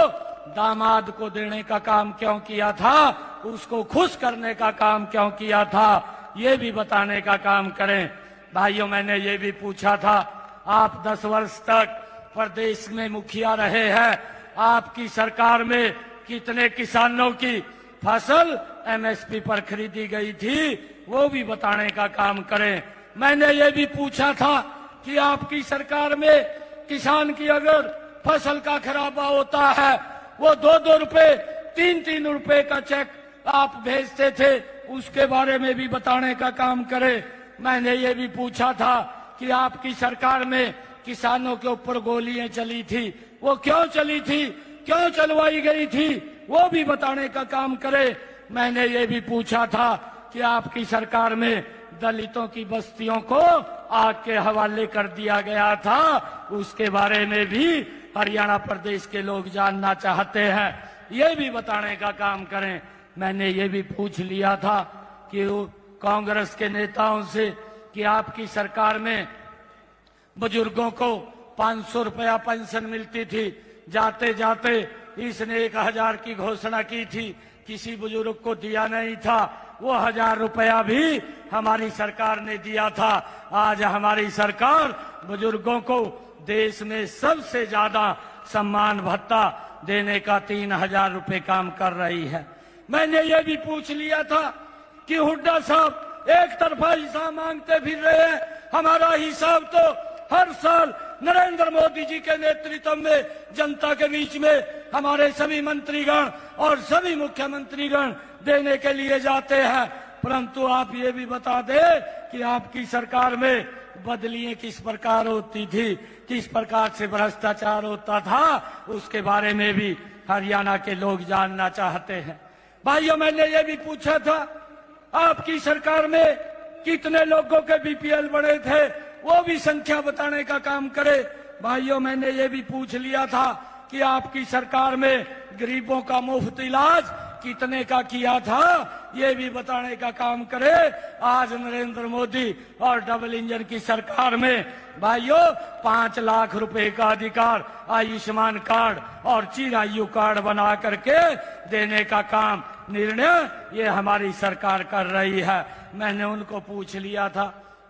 दामाद को देने का काम क्यों किया था, उसको खुश करने का काम क्यों किया था, ये भी बताने का काम करें। भाइयों, मैंने ये भी पूछा था, आप 10 वर्ष तक प्रदेश में मुखिया रहे हैं, आपकी सरकार में कितने किसानों की फसल एमएसपी पर खरीदी गई थी, वो भी बताने का काम करें। मैंने ये भी पूछा था कि आपकी सरकार में किसान की अगर फसल का खराबा होता है, वो 2-2 रुपए 3-3 रुपए का चेक आप भेजते थे, उसके बारे में भी बताने का काम करें। मैंने ये भी पूछा था कि आपकी सरकार में किसानों के ऊपर गोलियां चली थी, वो क्यों चली थी, क्यों चलवाई गई थी, वो भी बताने का काम करे। मैंने ये भी पूछा था कि आपकी सरकार में दलितों की बस्तियों को आग के हवाले कर दिया गया था, उसके बारे में भी हरियाणा प्रदेश के लोग जानना चाहते हैं, ये भी बताने का काम करें। मैंने ये भी पूछ लिया था कि कांग्रेस के नेताओं से कि आपकी सरकार में बुजुर्गों को 500 रुपया पेंशन मिलती थी, जाते जाते इसने 1000 की घोषणा की थी, किसी बुजुर्ग को दिया नहीं था, वो 1000 रुपया भी हमारी सरकार ने दिया था। आज हमारी सरकार बुजुर्गों को देश में सबसे ज्यादा सम्मान भत्ता देने का 3000 रुपए काम कर रही है। मैंने ये भी पूछ लिया था कि हुड्डा साहब एक तरफा हिसाब मांगते फिर रहे हैं, हमारा हिसाब तो हर साल नरेंद्र मोदी जी के नेतृत्व में जनता के बीच में हमारे सभी मंत्रीगण और सभी मुख्यमंत्रीगण देने के लिए जाते हैं, परंतु आप ये भी बता दें कि आपकी सरकार में बदलियां किस प्रकार होती थी, किस प्रकार से भ्रष्टाचार होता था, उसके बारे में भी हरियाणा के लोग जानना चाहते हैं। भाइयों, मैंने ये भी पूछा था आपकी सरकार में कितने लोगों के बीपीएल बने थे, वो भी संख्या बताने का काम करे। भाइयों, मैंने ये भी पूछ लिया था कि आपकी सरकार में गरीबों का मुफ्त इलाज कितने का किया था, ये भी बताने का काम करे। आज नरेंद्र मोदी और डबल इंजन की सरकार में भाइयों 5 लाख रुपए का अधिकार आयुष्मान कार्ड और चिरायु कार्ड बना करके देने का काम निर्णय ये हमारी सरकार कर रही है। मैंने उनको पूछ लिया था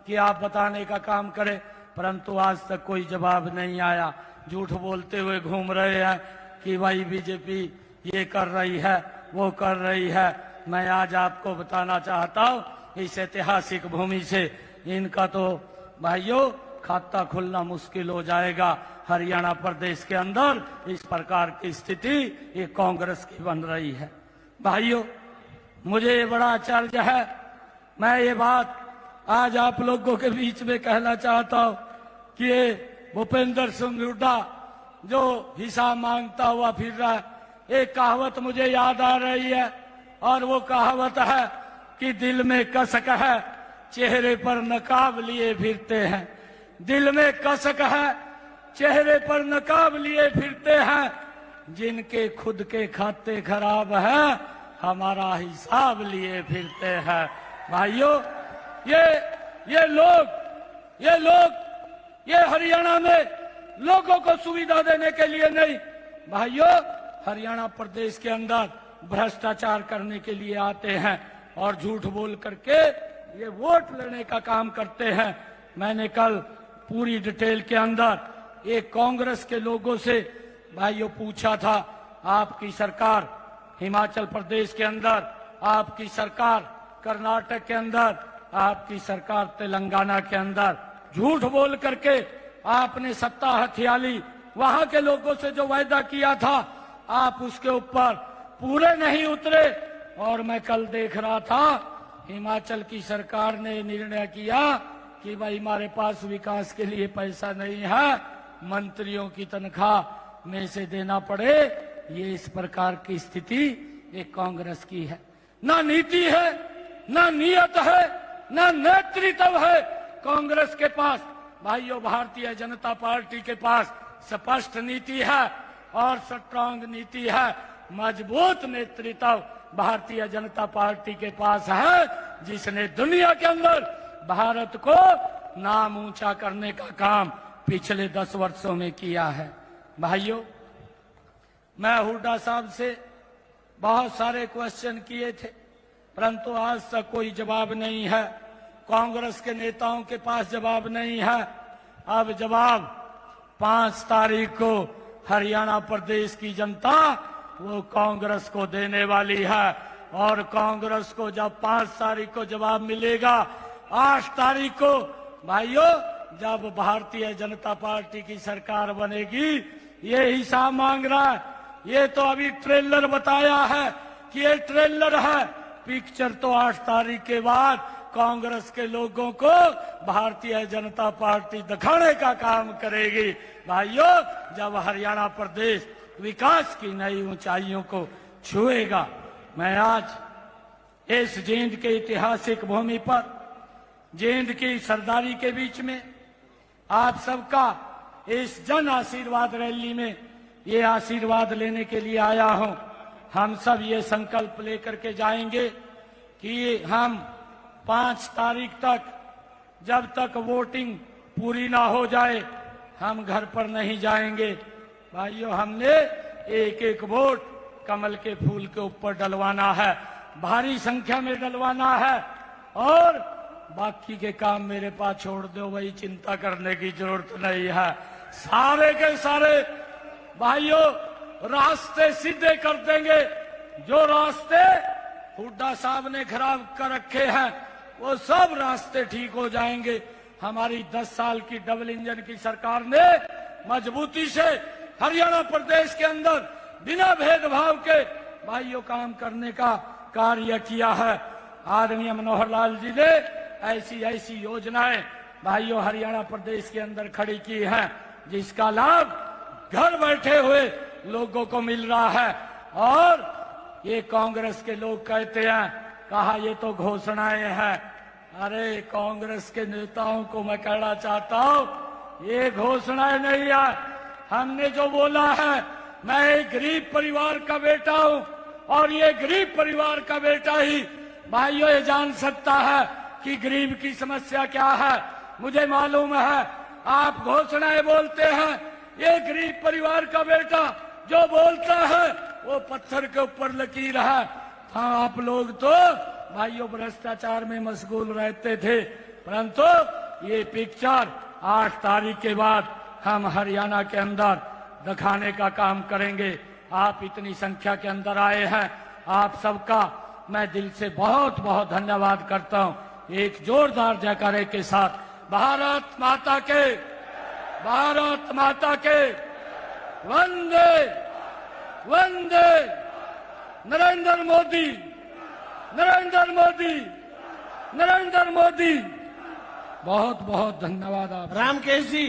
कि आप बताने का काम करें, परंतु आज तक कोई जवाब नहीं आया। झूठ बोलते हुए घूम रहे हैं कि भाई बीजेपी ये कर रही है, वो कर रही है। मैं आज आपको बताना चाहता हूँ इस ऐतिहासिक भूमि से इनका तो भाइयों खाता खुलना मुश्किल हो जाएगा। हरियाणा प्रदेश के अंदर इस प्रकार की स्थिति ये कांग्रेस की बन रही है। भाइयों, मुझे ये बड़ा आश्चर्य है, मैं ये बात आज आप लोगों के बीच में कहना चाहता हूँ कि ये भूपेंद्र सिंह हुड्डा जो हिसाब मांगता हुआ फिर रहा है, एक कहावत मुझे याद आ रही है, और वो कहावत है कि दिल में कसक है, चेहरे पर नकाब लिए फिरते हैं। दिल में कसक है, चेहरे पर नकाब लिए फिरते हैं, जिनके खुद के खाते खराब हैं, हमारा हिसाब लिए फिरते हैं। भाइयों, ये लोग ये हरियाणा में लोगों को सुविधा देने के लिए नहीं, भाइयों, हरियाणा प्रदेश के अंदर भ्रष्टाचार करने के लिए आते हैं और झूठ बोल करके ये वोट लेने का काम करते हैं। मैंने कल पूरी डिटेल के अंदर एक कांग्रेस के लोगों से भाइयों पूछा था, आपकी सरकार हिमाचल प्रदेश के अंदर, आपकी सरकार कर्नाटक के अंदर, आपकी सरकार तेलंगाना के अंदर झूठ बोल करके आपने सत्ता हथियाली, वहां के लोगों से जो वायदा किया था आप उसके ऊपर पूरे नहीं उतरे। और मैं कल देख रहा था हिमाचल की सरकार ने निर्णय किया कि भाई हमारे पास विकास के लिए पैसा नहीं है, मंत्रियों की तनख्वाह में से देना पड़े। ये इस प्रकार की स्थिति एक कांग्रेस की है। ना नीति है, ना नियत है, ना नेतृत्व है कांग्रेस के पास। भाइयों, भारतीय जनता पार्टी के पास स्पष्ट नीति है और स्ट्रांग नीति है, मजबूत नेतृत्व भारतीय जनता पार्टी के पास है, जिसने दुनिया के अंदर भारत को नाम ऊंचा करने का काम पिछले 10 वर्षों में किया है। भाइयों, मैं हुड्डा साहब से बहुत सारे क्वेश्चन किए थे, परंतु आज तक कोई जवाब नहीं है। कांग्रेस के नेताओं के पास जवाब नहीं है। अब जवाब 5 तारीख को हरियाणा प्रदेश की जनता वो कांग्रेस को देने वाली है, और कांग्रेस को जब 5 तारीख को जवाब मिलेगा, 8 तारीख को भाइयों जब भारतीय जनता पार्टी की सरकार बनेगी, ये हिसाब मांग रहा है। ये तो अभी ट्रेलर बताया है कि ये ट्रेलर है, पिक्चर तो 8 तारीख के बाद कांग्रेस के लोगों को भारतीय जनता पार्टी दिखाने का काम करेगी। भाइयों, जब हरियाणा प्रदेश विकास की नई ऊंचाइयों को छुएगा। मैं आज इस जींद के ऐतिहासिक भूमि पर, जींद की सरदारी के बीच में आप सबका इस जन आशीर्वाद रैली में ये आशीर्वाद लेने के लिए आया हूं। हम सब ये संकल्प लेकर के जाएंगे कि हम 5 तारीख तक, जब तक वोटिंग पूरी ना हो जाए, हम घर पर नहीं जाएंगे। भाइयों, हमने एक एक वोट कमल के फूल के ऊपर डलवाना है, भारी संख्या में डलवाना है, और बाकी के काम मेरे पास छोड़ दो, वही चिंता करने की जरूरत नहीं है। सारे के सारे भाइयों रास्ते सीधे कर देंगे। जो रास्ते हुड्डा साहब ने खराब कर रखे हैं वो सब रास्ते ठीक हो जाएंगे। हमारी 10 साल की डबल इंजन की सरकार ने मजबूती से हरियाणा प्रदेश के अंदर बिना भेदभाव के भाइयों काम करने का कार्य किया है। आदरणीय मनोहर लाल जी ने ऐसी ऐसी योजनाएं भाइयों हरियाणा प्रदेश के अंदर खड़ी की हैं, जिसका लाभ घर बैठे हुए लोगों को मिल रहा है। और ये कांग्रेस के लोग कहते हैं, कहा ये तो घोषणाएं हैं। अरे कांग्रेस के नेताओं को मैं कहना चाहता हूं, ये घोषणाएं नहीं है। हमने जो बोला है, मैं एक गरीब परिवार का बेटा हूं, और ये गरीब परिवार का बेटा ही भाइयों ये जान सकता है कि गरीब की समस्या क्या है। मुझे मालूम है आप घोषणाएं बोलते हैं, ये गरीब परिवार का बेटा जो बोलता है वो पत्थर के ऊपर लकीर है। हाँ, आप लोग तो भाइयों भ्रष्टाचार में मशगूल रहते थे, परंतु ये पिक्चर 8 तारीख के बाद हम हरियाणा के अंदर दिखाने का काम करेंगे। आप इतनी संख्या के अंदर आए हैं, आप सबका मैं दिल से बहुत बहुत धन्यवाद करता हूं। एक जोरदार जयकारे के साथ भारत माता के, भारत माता के, वंदे वंदे, नरेंद्र मोदी, नरेंद्र मोदी, नरेंद्र मोदी। बहुत बहुत धन्यवाद आप। रामकेश जी।